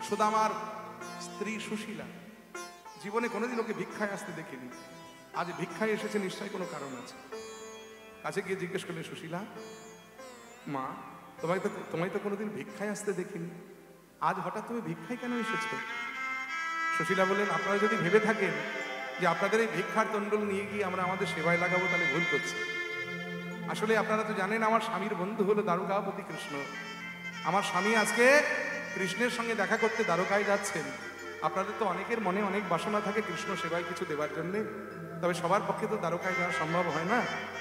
সুদামার স্ত্রী সুশীলা। জীবনে কোনোদিন ওকে ভিক্ষায় আসতে দেখিনি, আজ ভিক্ষায় এসেছে, নিশ্চয়ই কোনো কারণ আছে। কাছে গিয়ে জিজ্ঞেস করলেন, সুশীলা মা, তোমায় তো কোনোদিন ভিক্ষায় আসতে দেখিনি, আজ হঠাৎ তুমি ভিক্ষায় কেন এসেছো? সুশীলা বললেন, আপনারা যদি ভেবে থাকেন যে আপনাদের এই ভিক্ষার তণ্ডল নিয়ে গিয়ে আমরা আমাদের সেবায় লাগাবো, তাহলে ভুল করছি। আসলে আপনারা তো জানেন আমার স্বামীর বন্ধু হলো দ্বারকাপতি কৃষ্ণ। আমার স্বামী আজকে কৃষ্ণের সঙ্গে দেখা করতে দ্বারকায় যাচ্ছেন। আপনাদের তো অনেকের মনে অনেক বাসনা থাকে কৃষ্ণ সেবায় কিছু দেওয়ার জন্যে, তবে সবার পক্ষে তো দ্বারকায় যাওয়া সম্ভব হয় না।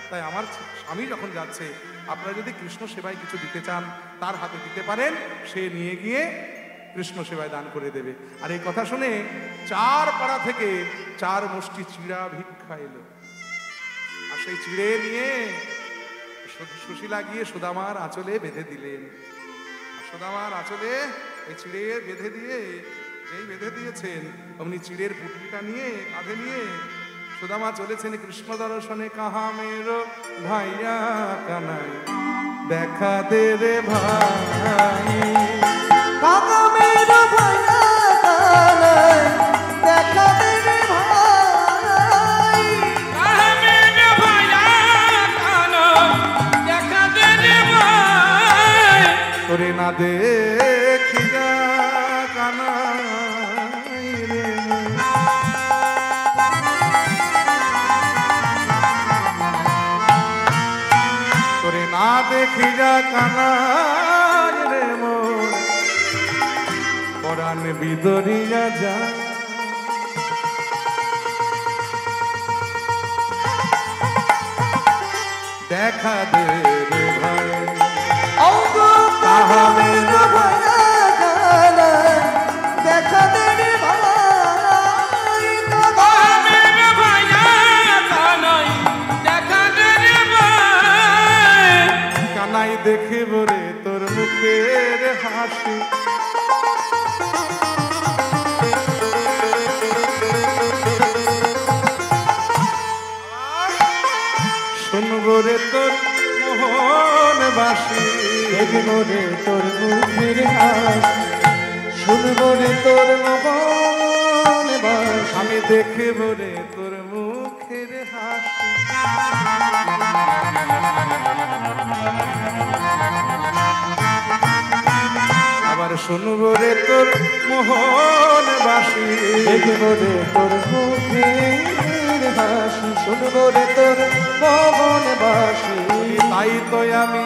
তাই আমার স্বামী যখন যাচ্ছে, আপনারা যদি কৃষ্ণ সেবায় কিছু দিতে চান তার হাতে দিতে পারেন, সে নিয়ে গিয়ে কৃষ্ণ সেবায় দান করে দেবে। আর এই কথা শুনে চার পাড়া থেকে 4 মুষ্টি চিড়া ভিক্ষা এলো। আর সেই চিড়ে নিয়ে সুশীলা গিয়ে সুদামার আঁচলে বেঁধে দিলেন। সুদামার আঁচলে এই চিড়ে বেঁধে দিয়ে, যেই বেঁধে দিয়েছেন অমনি চিড়ের পুটলিটা নিয়ে কাঁধে নিয়ে সুদামা চলেছেন কৃষ্ণ দর্শনে। কাহা মেরো ভাইয়া কানাই, দেখা দে রে ভাই। কাকা মেরো ভাইয়া কানাই, দেখা দে রে ভাই। কাহমের ভাইয়া কানাই, দেখা দে রে ভাই। তোরে না দেখি যা কানাই রে, তোরে না দেখি যা কানাই রে মোর, পরাণ বিদরিয়া যা। দেখা দে রে ভাই। অঙ্গ কাহা মেরো ভাইয়া কানাই, দেখা দে রে ভাই। কাহমের ভাইয়া কানাই, দেখা দে রে ভাই। কানাই দেখিব রে তোর মুখের হাসি, শুনব রে তোর মোহন বাসি। দেখব রে তোর মুখের হাসি, শুনব রে তোর মোহন বাসি। আমি দেখব রে তোর মুখের হাসি। আবার শুনব রে তোর মোহন বাসি। দেখব রে তোর মুখের হাসি শুনবো রে তোর মোহন বাসি। তাই তো আমি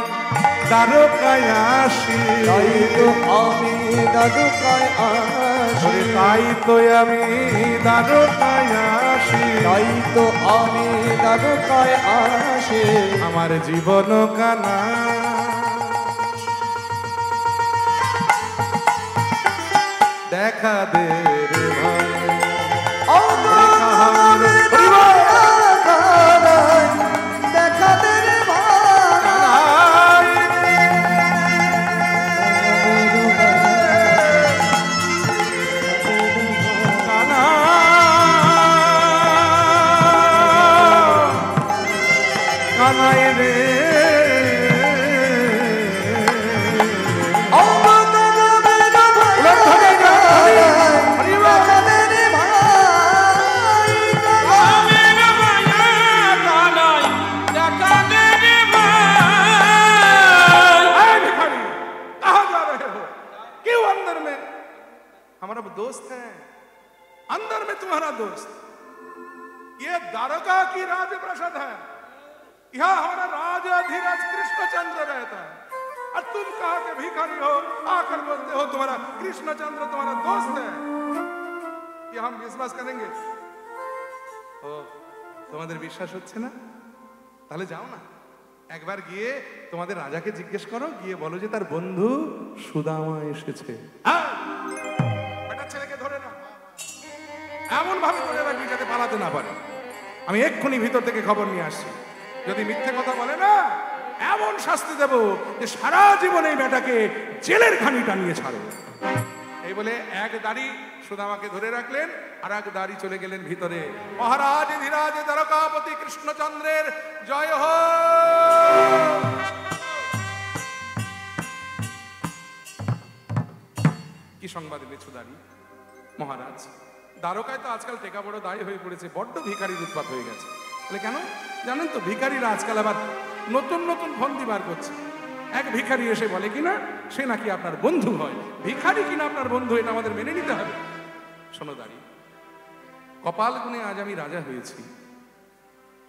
দ্বারকায় আসি, তাই তো আমি দ্বারকায় আসি, তাই তো আমি দ্বারকায় আসি, তাই তো আমি দ্বারকায় আসি। আমার জীবন কানা দেখা দে রে ভাই, দেখা দে রে কানাই রে हमारा दोस्त है, अंदर में तुम्हारा दोस्त। ये द्वारका की राजप्रासाद है, यहाँ हमारा राजाधिराज कृष्णचंद्र रहता है, और तुम कहा के भिखारी हो, आकर बोलते हो तुम्हारा कृष्णचंद्र तुम्हारा दोस्त है। ये हम विश्वास करेंगे? ओ তোমাদের বিশ্বাস হচ্ছে না? তাহলে যাও না, একবার গিয়ে তোমাদের রাজাকে জিজ্ঞেস করো, গিয়ে বলো যে তার বন্ধু সুদামা এসেছে। ছেলেকে ধরে না, এমন ভাবে ধরে রাখবি যাতে পালাতে না পারে। আমি এক্ষুনি ভিতর থেকে খবর নিয়ে আসছি, যদি মিথ্যে কথা বলে না এমন শাস্তি দেব যে সারা জীবন এই বেটাকে জেলের ঘানি টানিয়ে ছাড়ো। এই বলে এক দাড়ি সুদামাকে ধরে রাখলেন, আর এক দাড়ি চলে গেলেন ভিতরে। মহারাজ ধীরাজ দ্বারকাপতি কৃষ্ণচন্দ্রের জয় হোক। কি সংবাদ এনেছো দাড়ি? মহারাজ, দ্বারকায় তো আজকাল টেকা বড় দায় হয়ে পড়েছে, বড্ড ভিখারির উৎপাত হয়ে গেছে। বলে কেন? জানেন তো ভিখারিরা আজকাল আবার নতুন নতুন ফন্দি বার করছে। এক ভিখারি এসে বলে কিনা সে নাকি আপনার বন্ধু হয়, ভিখারি কিনা আপনার বন্ধু, এটা আমাদের মেনে নিতে হবে। শোনো দাঁড়ি, কপাল গুণে আজ আমি রাজা হয়েছি,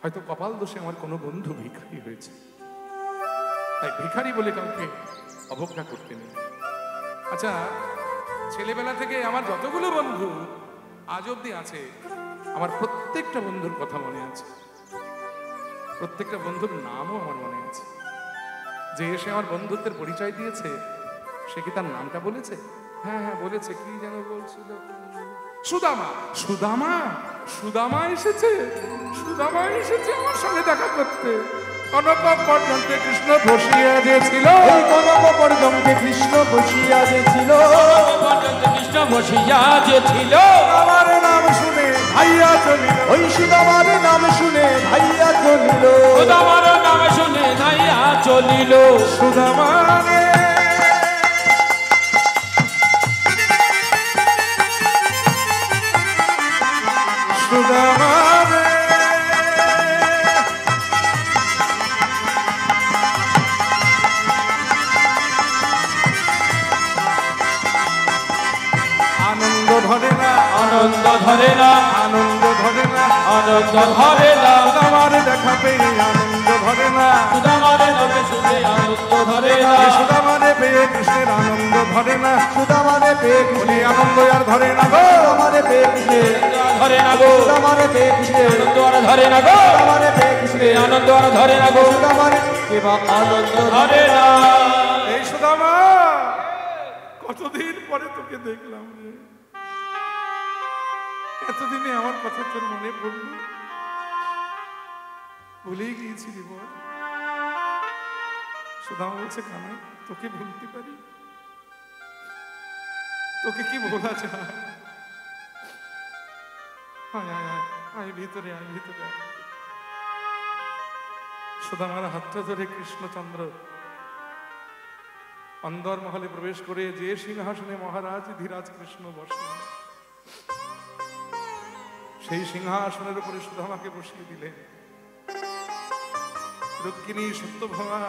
হয়তো কপাল দোষে আমার কোনো বন্ধু ভিখারি হয়েছে, তাই ভিখারি বলে কাউকে অবজ্ঞা করতে নেই। আচ্ছা, ছেলেবেলা থেকে আমার যতগুলো বন্ধু আজ অব্দি আছে, আমার প্রত্যেকটা বন্ধুর কথা মনে আছে, প্রত্যেকটা বন্ধুর নামও আমার মনে আছে। যে এসে আমার বন্ধুত্বের পরিচয় দিয়েছে সে কি তার নামটা বলেছে? হ্যাঁ হ্যাঁ বলেছে, কি যেন বলছিল, সুদামা। সুদামা, সুদামা এসেছে, সুদামা এসেছে আমার সঙ্গে দেখা করতে। কনক পর্যন্তে কৃষ্ণ বসিয়া যে ছিল, এই কনক পর্যন্তে কৃষ্ণ বসিয়া যে ছিল, কৃষ্ণ বসিয়া যে ছিল। আমার নাম শুনে ভাইয়া চলিল, ওই সুদামার নাম শুনে ভাইয়া চলিল, সুদামার নাম শুনে ভাইয়া চলিল। সুদামা রে সুদামা রে আনন্দ ধরে না, আনন্দ ধরে না, আনন্দ ধরে না, আনন্দ ধরে না। সুদামার দেখা পেয়ে আনন্দ ধরে না, সুদামার নাম শুনে আনন্দ ধরে না। সুদামারে পেয়ে কৃষ্ণের আনন্দ ধরে না, সুদামারে পেয়ে বলি আনন্দ আর ধরে না গো, সুদামারে পেয়ে কৃষ্ণের ধরে না গো, সুদামারে পেয়ে কৃষ্ণের আনন্দ আর ধরে না গো, সুদামারে পেয়ে কৃষ্ণের আনন্দ আর ধরে না গো, সুদামারে কেবা আনন্দ ধরে না। এই সুদামা কতদিন পরে তোকে দেখলাম রে, এতদিনে আমার কথা তোর মনে পড়লো, ভুলেই গিয়েছি রে বল। সুদামা বলছে কানাই তোকে ভুলতে পারি, তোকে কি বলা যায়? আয় আয় আয় আয় ভিতরে আয়, ভিতরে আয়। সুদামার হাতটা ধরে কৃষ্ণচন্দ্র অন্দর মহলে প্রবেশ করে যে সিংহাসনে মহারাজ ধীরাজ কৃষ্ণ বসেন, সেই সিংহাসনের উপরে সুদামাকে বসিয়ে দিলেন। রুক্মিণী সত্যভামা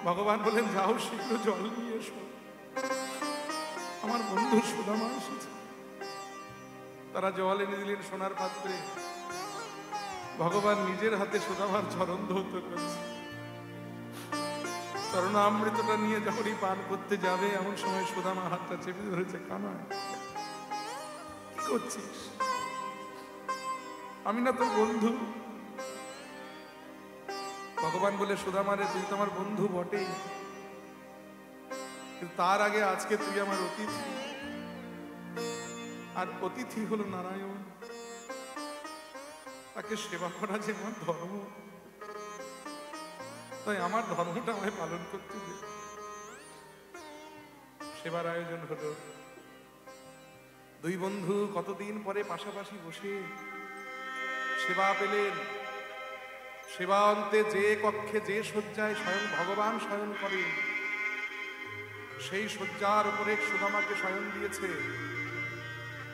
ভগবান বলেন যাও শীঘ্র জল নিয়ে এসো, আমার বন্ধু সুদামা এসেছে। তারা জল এনে দিলেন সোনার পাত্রে। ভগবান নিজের হাতে সুদামার চরণ ধৌত করছে। চরণামৃতটা নিয়ে যখনই পান করতে যাবে, এমন সময় সুদামা হাতটা চেপে ধরেছে। কানাই, কি করছিস? আমি না তোর বন্ধু। ভগবান বলে, সুদামারে তুই তো আমার বন্ধু বটেই, কিন্তু তার আগে আজকে তুই আমার অতিথি, আর অতিথি হলো নারায়ণ। তাকে সেবা করা যে আমার ধর্ম, তাই আমার ধর্মটা আমায় পালন করতে দে। সেবার আয়োজন হলো। দুই বন্ধু কতদিন পরে পাশাপাশি বসে সেবা পেলেন। সেবা অন্তে যে কক্ষে যে শয্যায় স্বয়ং ভগবান শয়ন করেন, সেই শয্যার উপরে সুদামাকে শয়ন দিয়েছে।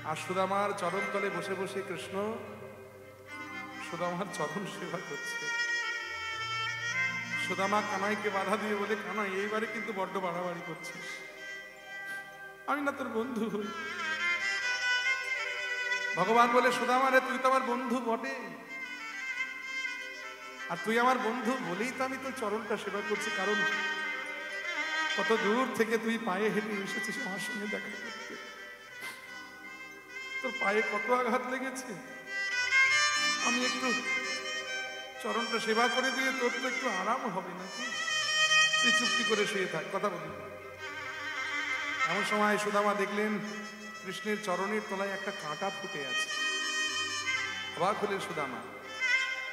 আর সুদামার চরণ তলে বসে বসে কৃষ্ণ সুদামার চরণ সেবা করছে। সুদামা কানাইকে বাধা দিয়ে বলে, কানাই এইবারে কিন্তু বড্ড বাড়াবাড়ি করছিস। আমি না তোর বন্ধু হই। ভগবান বলে, সুদামারে তুই তো আমার বন্ধু বটে, আর তুই আমার বন্ধু বলেই তো আমি তোর চরণটা সেবা করছি। কারণ কত দূর থেকে তুই পায়ে হেঁটে এসেছিস আমার সঙ্গে দেখা করতে। তোর পায়ে কত আঘাত লেগেছে। আমি একটু চরণটা সেবা করে দিয়ে তোর তো একটু আরাম হবে নাকি? তুই চুপটি করে শুয়ে থাক, কথা বলি। এমন সময় সুদামা দেখলেন কৃষ্ণের চরণের তলায় একটা কাঁটা ফুটে আছে। অবাক হলেন সুদামা।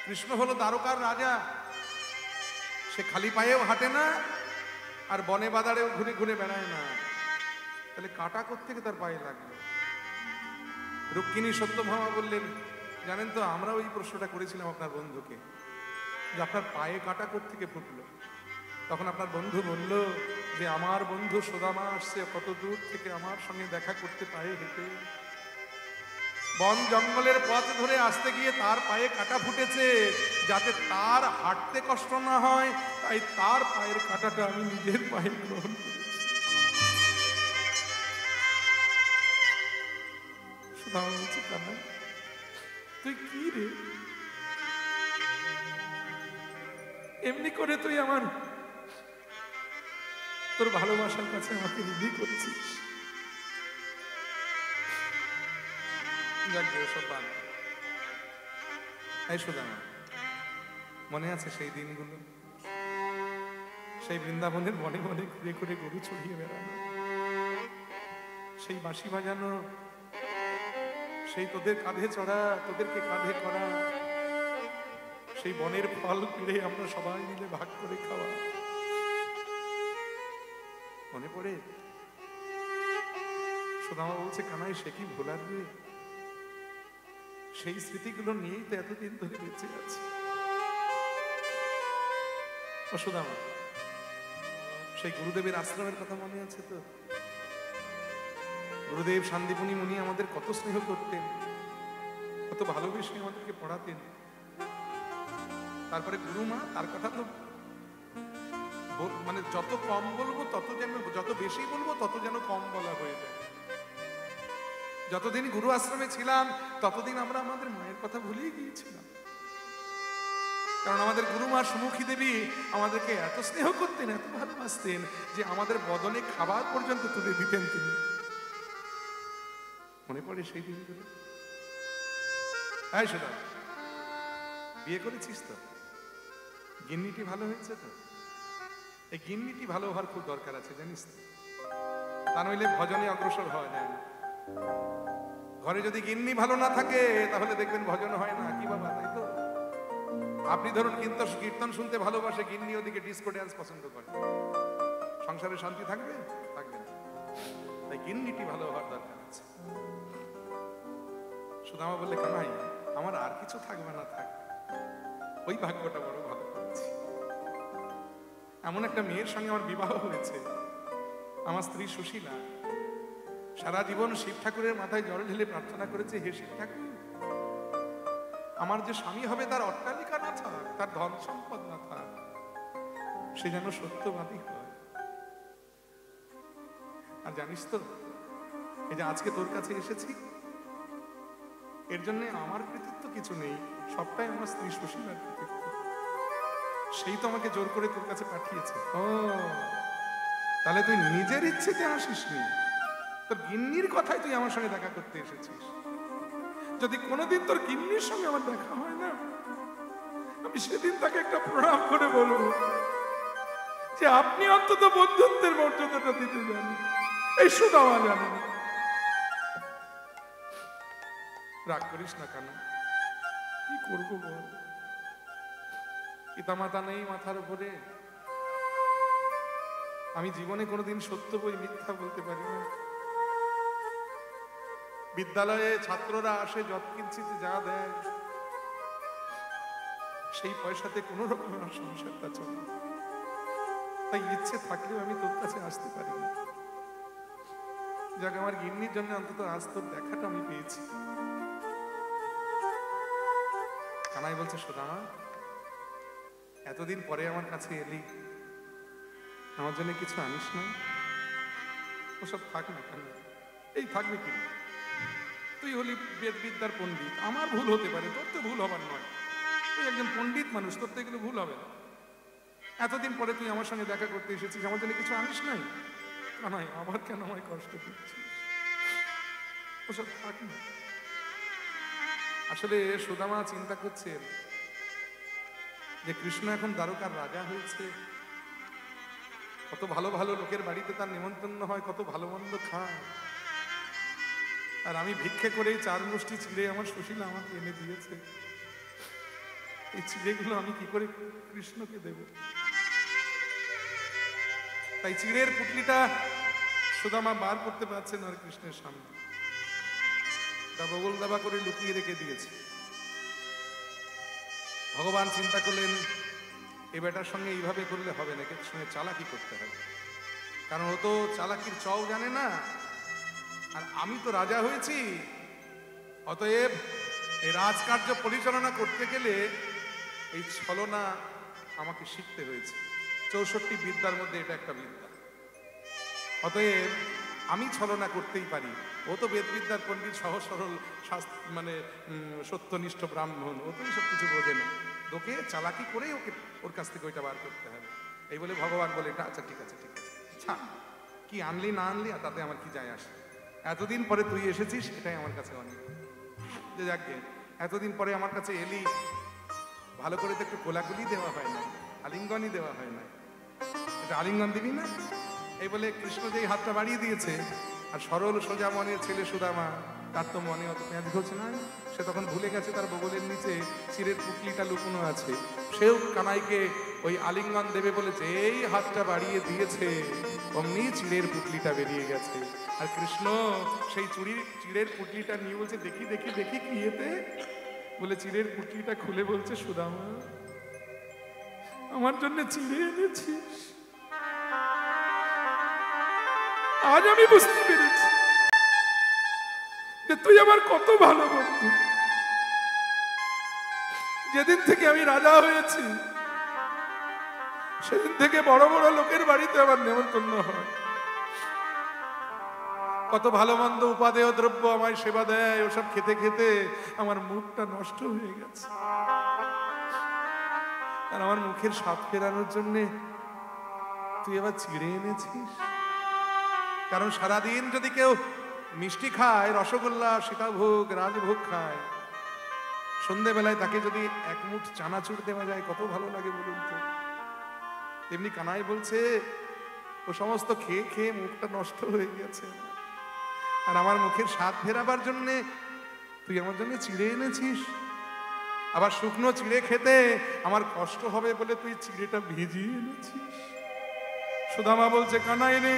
কৃষ্ণ হলো দ্বারকার রাজা, সে খালি পায়েও হাঁটে না, আর বনে বাদারেও ঘুরে ঘুরে বেড়ায় না। তাহলে কাঁটা কোত্থেকে তার পায়ে লাগলো? রুক্মিণী সত্যভামা বললেন, জানেন তো, আমরা ওই প্রশ্নটা করেছিলাম আপনার বন্ধুকে, যে আপনার পায়ে কাঁটা কোত্থেকে ফুটলো। তখন আপনার বন্ধু বলল যে আমার বন্ধু সুদামা আসছে কত দূর থেকে আমার সঙ্গে দেখা করতে পায়ে হেঁটে। বন জঙ্গলের পথ ধরে আসতে গিয়ে তার পায়ে কাঁটা ফুটেছে, যাতে তার হাঁটতে কষ্ট না হয়, তাই তার পায়ের কাঁটাটা আমি নিজের পায়ে গ্রহণ করেছি। সুদামা বলছে, কানাই তুই কি রে, এমনি করে তুই আমার তোর ভালোবাসার কাছে আমাকে রিলি করেছিস। মনে আছে সেই দিনগুলো, সেই বৃন্দাবনের বনে বনে ঘুরে ঘুরে গরু চড়িয়ে বেড়ানো, সেই বাঁশি বাজানো, সেই তোদের কাঁধে চড়া, তোদেরকে কাঁধে করা, সেই বনের ফল পেড়ে আমরা সবাই মিলে ভাগ করে খাওয়া, মনে পড়ে? সুদামা বলছে, কানাই সে কি ভোলার রে? সেই স্মৃতিগুলো নিয়েই তো এতদিন ধরে বেঁচে আছে। সুদামা, সেই গুরুদেবের আশ্রমের কথা মনে আছে তো? গুরুদেব শান্তিপুনি মুনি আমাদের কত স্নেহ করতেন, কত ভালোবেসে আমাদেরকে পড়াতেন। তারপরে গুরুমা, তার কথা তো মানে যত কম বলবো তত যেন, যত বেশি বলবো তত যেন কম বলা হয়ে যায়। যতদিন গুরু আশ্রমে ছিলাম ততদিন আমরা আমাদের মায়ের কথা ভুলিয়ে গিয়েছিলাম। কারণ আমাদের গুরুমা সুমুখী দেবী আমাদেরকে এত স্নেহ করতেন, এত ভালোবাসতেন, যে আমাদের বদনে খাবার পর্যন্ত তুলে দিতেন তিনি। মনে পড়ে সেই দিনগুলো? তাই শোনা, বিয়ে করেছিস তো? গিন্নিটি ভালো হয়েছে তো? এই গিন্নিটি ভালো হওয়ার খুব দরকার আছে, জানিস তো? তা নইলে ভজনে অগ্রসর হওয়া যায় না। ঘরে যদি গিন্নি ভালো না থাকে তাহলে দেখবেন ভজন হয় না। কি বাবা, তাই তো? আপনি ধরুন কীর্তন শুনতে ভালোবাসে, গিন্নি ওদিকে ডিস্কো ড্যান্স পছন্দ করে, সংসারে শান্তি থাকবে? থাকবে না। তাই গিন্নিটি ভালো হওয়ার দরকার আছে। সুদামা বললে, কানাই আমার আর কিছু থাকবে না, থাক, ওই ভাগ্যটা বড় ভালো করেছি। এমন একটা মেয়ের সঙ্গে আমার বিবাহ হয়েছে, আমার স্ত্রী সুশীলা। সারা জীবন শিব ঠাকুরের মাথায় জল ঢেলে প্রার্থনা করেছে, হে শিব ঠাকুর, আমার যে স্বামী হবে তার অট্টালিকা না থাক, তার ধন সম্পদ না থাক, সে যেন সত্যবাদী হয়। আর জানিস তো, এই যে আজকে তোর কাছে এসেছি, এর জন্য আমার কৃতিত্ব কিছু নেই, সবটাই আমার স্ত্রী সুশীলার কৃতিত্ব। সেই তো আমাকে জোর করে তোর কাছে পাঠিয়েছে। ও তাহলে তুই নিজের ইচ্ছেতে আসিসনি, তোর গিন্নির কথায় তুই আমার সঙ্গে দেখা করতে এসেছিস। যদি কোনোদিন তোর গিন্নির সঙ্গে আমার দেখা হয় না, আমি সেদিন তাকে একটা প্রণাম করে বলবো যে আপনি অন্তত বন্ধুত্বের মর্যাদাটা দিতে জানেন, এই সুদামা জানেন। রাগ করিস না কেন, কি করবো বল? পিতামাতা নেই মাথার উপরে, আমি জীবনে কোনোদিন সত্য বই মিথ্যা বলতে পারি না। বিদ্যালয়ে ছাত্ররা আসে যৎকিঞ্চিৎ যা দেয়, সেই পয়সাতে কোনো রকম আমার সংসারটা চলে। তাই ইচ্ছে থাকলেও আমি তোর কাছে আসতে পারি না। যাক, আমার গিন্নির জন্য অন্তত আজ তোর দেখাটা আমি পেয়েছি। কানাই বলছে, সুদামা এতদিন পরে আমার কাছে এলি, আমার জন্য কিছু আনিস না? ওসব থাক না কেন, এই থাকবে কি? তুই হলি বেদ বিদ্যার পণ্ডিত, আমার ভুল হতে পারে, তোর তো ভুল হবার নয়। তুই একজন পণ্ডিত মানুষ, তোর তো এগুলো ভুল হবে না। এতদিন পরে তুই আমার সঙ্গে দেখা করতে এসেছিস, আমার জন্য কিছু আনিস নাই? কানাই, আবার কেন আমায় কষ্ট দিচ্ছিস? ওসব থাক না। আসলে সুদামা চিন্তা করছে যে কৃষ্ণ এখন দ্বারকার রাজা হয়েছে, কত ভালো ভালো লোকের বাড়িতে তার নিমন্ত্রণ হয়, কত ভালো মন্দ খায়, আর আমি ভিক্ষে করেই 4 মুষ্টি চিড়ে আমার সুশীলা আমাকে এনে দিয়েছে। এই চিড়েগুলো আমি কি করে কৃষ্ণকে দেব? তাই চিড়ের পুটলিটা সুদামা বার করতে পারছে না আর কৃষ্ণের সামনে, তা বগল দাবা করে লুকিয়ে রেখে দিয়েছে। ভগবান চিন্তা করলেন এই বেটার সঙ্গে এইভাবে করলে হবে না, এর সঙ্গে চালাকি করতে হবে, কারণ ও তো চালাকির চও জানে না, আর আমি তো রাজা হয়েছি। অতএব এই রাজকার্য পরিচালনা করতে গেলে এই ছলনা আমাকে শিখতে হয়েছে। 64 বিদ্যার মধ্যে এটা একটা বিদ্যা। অতএব আমি ছলনা করতেই পারি। ও তো বেদবিদ্যার পণ্ডিত, সহজ সরল মানে সত্যনিষ্ঠ ব্রাহ্মণ, ও তো সব কিছু বোঝে না। তোকে চালাকি করেই ওকে ওর কাছ থেকে ওইটা বার করতে হবে। এই বলে ভগবান বলে, এটা আচ্ছা ঠিক আছে ঠিক আছে, ছাড়, কি আনলি না আনলি আর তাতে আমার কি যায় আসে? এতদিন পরে তুই এসেছিস, এটাই আমার কাছে অনেক। যে যাকে এতদিন পরে আমার কাছে এলি, ভালো করে তো একটু কোলাকুলি দেওয়া হয় না, আলিঙ্গনই দেওয়া হয় না, এটা আলিঙ্গন দিবি না? এই বলে কৃষ্ণ যেই হাতটা বাড়িয়ে দিয়েছে, আর সরল সোজা মনের ছেলে সুদামা, তার তো মনে অত পেঁয়াজ ঘুরছে না, সে তখন ভুলে গেছে তার বগলের নিচে চিড়ের পুটলিটা লুকোনো আছে। সেও কানাইকে ওই আলিঙ্গন দেবে বলে যেই হাতটা বাড়িয়ে দিয়েছে, অমনি চিড়ের পুটলিটা বেরিয়ে গেছে। আর কৃষ্ণ সেই চিড়ের পুটলিটা নিয়ে বলছে, দেখি দেখি দেখি কি এতে? বলে চিড়ের পুটলিটা খুলে বলছে, সুদামা আমার জন্য চিড়ে এনেছিস? আজ আমি বুঝতে পেরেছি যে তুই আমার কত ভালো বন্ধু। যেদিন থেকে আমি রাজা হয়েছি, সেদিন থেকে বড় বড় লোকের বাড়িতে আমার নেমন্তন্ন হয়, কত ভালো মন্দ উপাদেয় দ্রব্য আমায় সেবা দেয়, ওসব খেতে খেতে আমার মুখটা নষ্ট হয়ে গেছে। আর আমার মুখের স্বাদ ফেরানোর জন্য তুই এবার চিড়ে এনেছিস। কারণ সারাদিন যদি কেউ মিষ্টি খায়, রসগোল্লা, সীতাভোগ, রাজভোগ খায়, সন্ধ্যেবেলায় তাকে যদি 1 মুঠ চানাচুর দেওয়া যায়, কত ভালো লাগে বলুন তো? তেমনি কানাই বলছে, ও সমস্ত খেয়ে খেয়ে মুখটা নষ্ট হয়ে গেছে, আর আমার মুখের স্বাদ ফেরাবার জন্যে তুই আমার জন্য চিড়ে এনেছিস। আবার শুকনো চিড়ে খেতে আমার কষ্ট হবে বলে তুই চিড়েটা ভিজিয়ে এনেছিস। সুদামা বলছে, কানাই রে,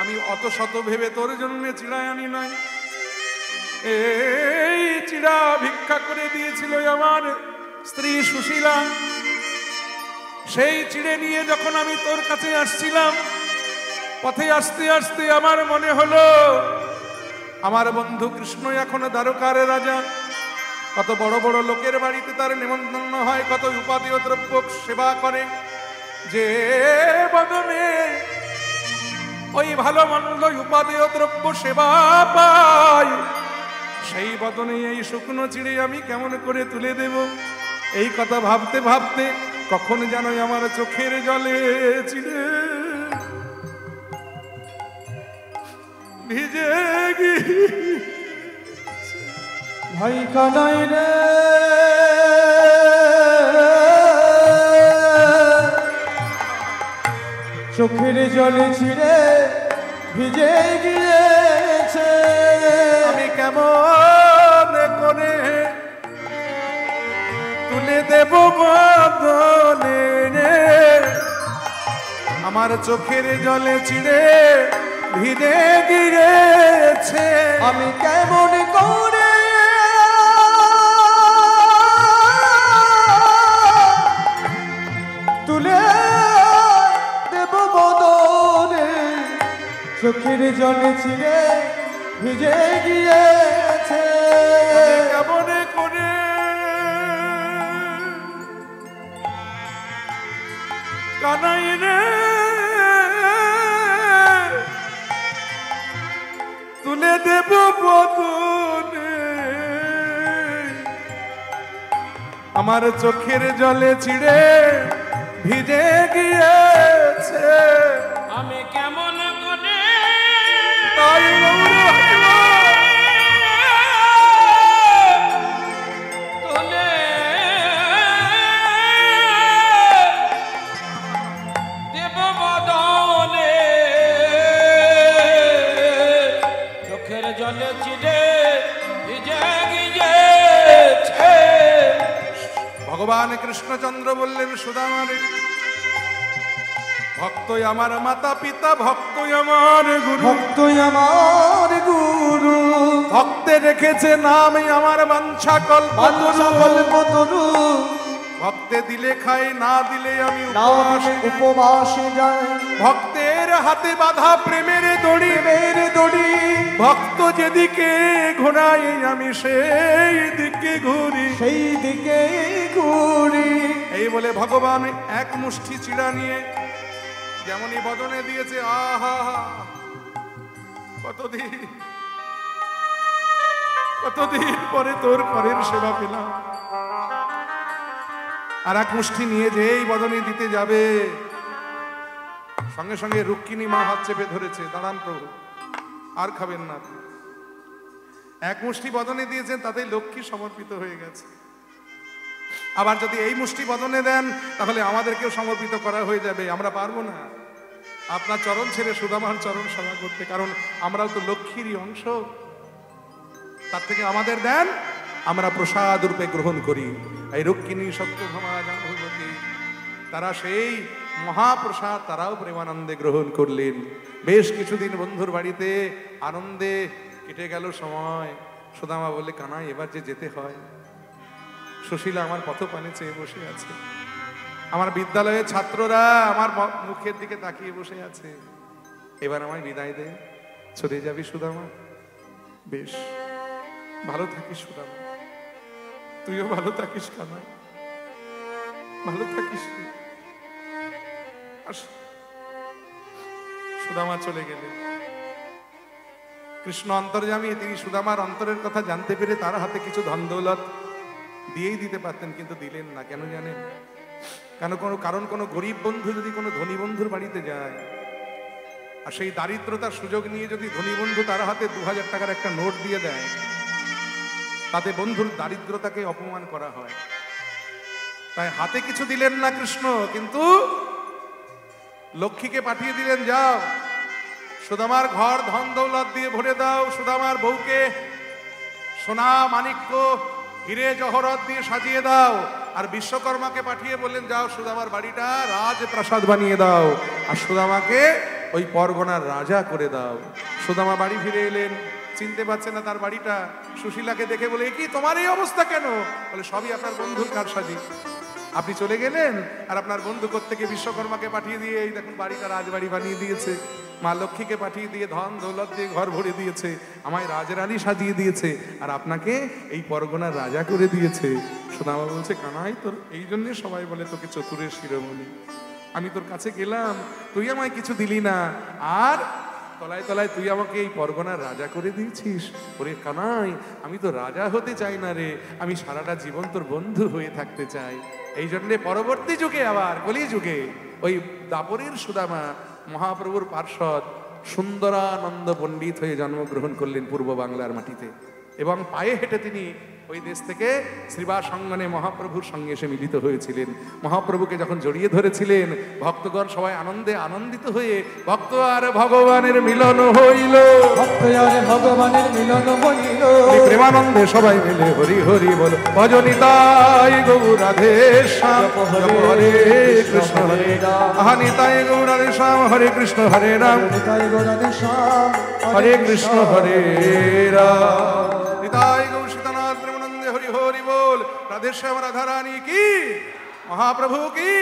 আমি অত শত ভেবে তোর জন্য চিড়াই আনি নাই, এই চিড়া ভিক্ষা করে দিয়েছিল আমার স্ত্রী সুশীলা। সেই চিড়ে নিয়ে যখন আমি তোর কাছে আসছিলাম, পথে আসতে আসতে আমার মনে হলো আমার বন্ধু কৃষ্ণ এখনো দ্বারকার রাজা, কত বড় বড় লোকের বাড়িতে তার নিমন্ত্রণ হয়, কত উপাদেয় দ্রব্য সেবা করে, যে বদনে ওই ভালো মন্দ উপাদেয় দ্রব্য সেবা পায়, সেই বদনে এই শুকনো চিড়ে আমি কেমন করে তুলে দেব, এই কথা ভাবতে ভাবতে কখন যেন আমার চোখের জলে চিড়ে ভিজে গিয়ে ভাই কানাই রে চোখের জলে ছিঁড়ে ভিজে গিয়েছে। আমি কেমন করে তুলে দেব বদনে রে, আমার চোখের জলে চিড়ে ভিজে গিয়েছে। আমি কেমন করে তুলে দেব বদনে, চোখের জলে ছিঁড়ে ভিজে গিয়েছে। কেমন করে কানাই রে তুলে দেব বদনে, আমার চোখের জলে চিড়ে ভিজে গিয়েছে। আমি কেমন করে তাই তুলে দেব বদনে, চোখের জলে চিড়ে ভিজে গিয়েছে। ভগবান কৃষ্ণচন্দ্র বললেন সুদামারে, ভক্তই আমার মাতা পিতা, ভক্তই আমার গুরু, ভক্তই আমার গুরু, ভক্তে রেখেছে নাম আমার বাঞ্ছা কল্পতরু, ভক্তে দিলে খাই, না দিলে আমি না দিলে উপবাসে যায়। ভক্তের হাতে বাঁধা প্রেমের দড়ি, প্রেমের দড়ি, ভক্ত যেদিকে ঘোরাই আমি সেই দিকে ঘুরি। সেই দিকে ঘুরি। এই বলে ভগবান এক মুষ্টি চিড়া নিয়ে যেমনই বদনে দিয়েছে, আহা কতদিন কতদিন পরে তোর করের সেবা পেলাম। আর এক মুষ্টি নিয়ে যে এই বদনে দিতে যাবে, সঙ্গে সঙ্গে রুক্মিণী মা হাত চেপে ধরেছে, দাঁড়ান প্রভু, আর খাবেন না আপনি। এক মুষ্টি বদনে দিয়েছেন, তাতেই লক্ষ্মী সমর্পিত হয়ে গেছে। আবার যদি এই মুষ্টি বদনে দেন, তাহলে আমাদেরকেও সমর্পিত করা হয়ে যাবে। আমরা পারবো না আপনার চরণ ছেড়ে সুদামার চরণ সেবা করতে, কারণ আমরাও তো লক্ষ্মীরই অংশ। তার থেকে আমাদের দেন, আমরা প্রসাদ রূপে গ্রহণ করি। এই রুক্মিণী সত্যভামা জাহ্নবী তারা সেই মহাপ্রসাদ তারাও প্রেমানন্দে গ্রহণ করলেন। বেশ কিছুদিন বন্ধুর বাড়িতে আনন্দে কেটে গেল সময়। সুদামা বলে, কানাই এবার যে যেতে হয়। সুশীলা আমার পথপানে চেয়ে বসে আছে, আমার বিদ্যালয়ের ছাত্ররা আমার মুখের দিকে তাকিয়ে বসে আছে। এবার আমায় বিদায় দে, চলে যাবি সুদামা। বেশ, ভালো থাকিস সুদামা, তুইও ভালো থাকিস কানাই, ভালো থাকিস। সুদামা চলে গেলে কৃষ্ণ অন্তর্যামী, তিনি সুদামার অন্তরের কথা জানতে পেরে তার হাতে কিছু ধন দৌলত দিয়েই দিতে পারতেন, কিন্তু দিলেন না। কেন জানেন? কারণ কোনো গরিব বন্ধু যদি কোনো ধনী বন্ধুর বাড়িতে যায়, আর সেই দারিদ্রতার সুযোগ নিয়ে যদি ধনী বন্ধু তার হাতে 2000 টাকার একটা নোট দিয়ে দেয়, তাতে বন্ধুর দারিদ্রতাকে অপমান করা হয়। তাই হাতে কিছু দিলেন না কৃষ্ণ, কিন্তু লক্ষ্মীকে পাঠিয়ে দিলেন, যাও সুদামার ঘর ধন দৌলত দিয়ে ভরে দাও, সুদামার বউকে সোনা মাণিক্য হিরে জহরত দিয়ে সাজিয়ে দাও। আর বিশ্বকর্মাকে পাঠিয়ে বললেন, যাও সুদামার বাড়িটা রাজপ্রাসাদ বানিয়ে দাও, আর সুদামাকে ওই পরগনার রাজা করে দাও। সুদামা বাড়ি ফিরে এলেন, চিনতে পারছে না তার বাড়িটা। সুশীলাকে দেখে বলে, কি তোমার এই অবস্থা কেন? বলে, সবই আপনার বন্ধুর কারসাজি। আপনি চলে গেলেন, আর আপনার বন্ধু কোত্থেকে বিশ্বকর্মাকে পাঠিয়ে দিয়ে এই দেখুন বাড়িটা রাজবাড়ি বানিয়ে দিয়েছে, মা লক্ষ্মীকে পাঠিয়ে দিয়ে ধন দৌলত দিয়ে ঘর ভরে দিয়েছে, আমায় রাজরানী সাজিয়ে দিয়েছে, আর আপনাকে এই পরগনার রাজা করে দিয়েছে। সুদামা বলছে, কানাই তোর এই জন্যে সবাই বলে তোকে চতুরের শিরোমণি। আমি তোর কাছে গেলাম, তুই আমায় কিছু দিলি না, আর তলায় তলায় তুই আমাকে এই পরগনার রাজা করে দিয়েছিস। ওরে কানাই, আমি তো রাজা হতে চাই না রে, আমি সারাটা জীবন তোর বন্ধু হয়ে থাকতে চাই। এই জন্যে পরবর্তী যুগে, আবার কলি যুগে, ওই দাপরের সুদামা মহাপ্রভুর পার্ষদ সুন্দরানন্দ পণ্ডিত হয়ে জন্মগ্রহণ করলেন পূর্ব বাংলার মাটিতে, এবং পায়ে হেঁটে তিনি ওই দেশ থেকে শ্রীবাস অঙ্গনে মহাপ্রভুর সঙ্গে এসে মিলিত হয়েছিলেন। মহাপ্রভুকে যখন জড়িয়ে ধরেছিলেন, ভক্তগণ সবাই আনন্দে আনন্দিত হয়ে ভক্ত আর ভগবানের মিলন হইল, ভক্ত আর ভগবানের মিলন হইল। প্রেমানন্দে সবাই মিলে হরি হরি বল, ভজনিতাই গৌরাধে শ্যাম, হরে কৃষ্ণ হরে রাম, নিতাই গৌরাধে শ্যাম, হরে কৃষ্ণ হরে রাম, নিতাই গৌরাধে শ্যাম, হরে কৃষ্ণ হরে রাম, নিতাই গৌর সীতানাথ প্রেমানন্দে হরি হরি বল। রাধে শ্যাম রাধা রানী কি, মহাপ্রভু কি।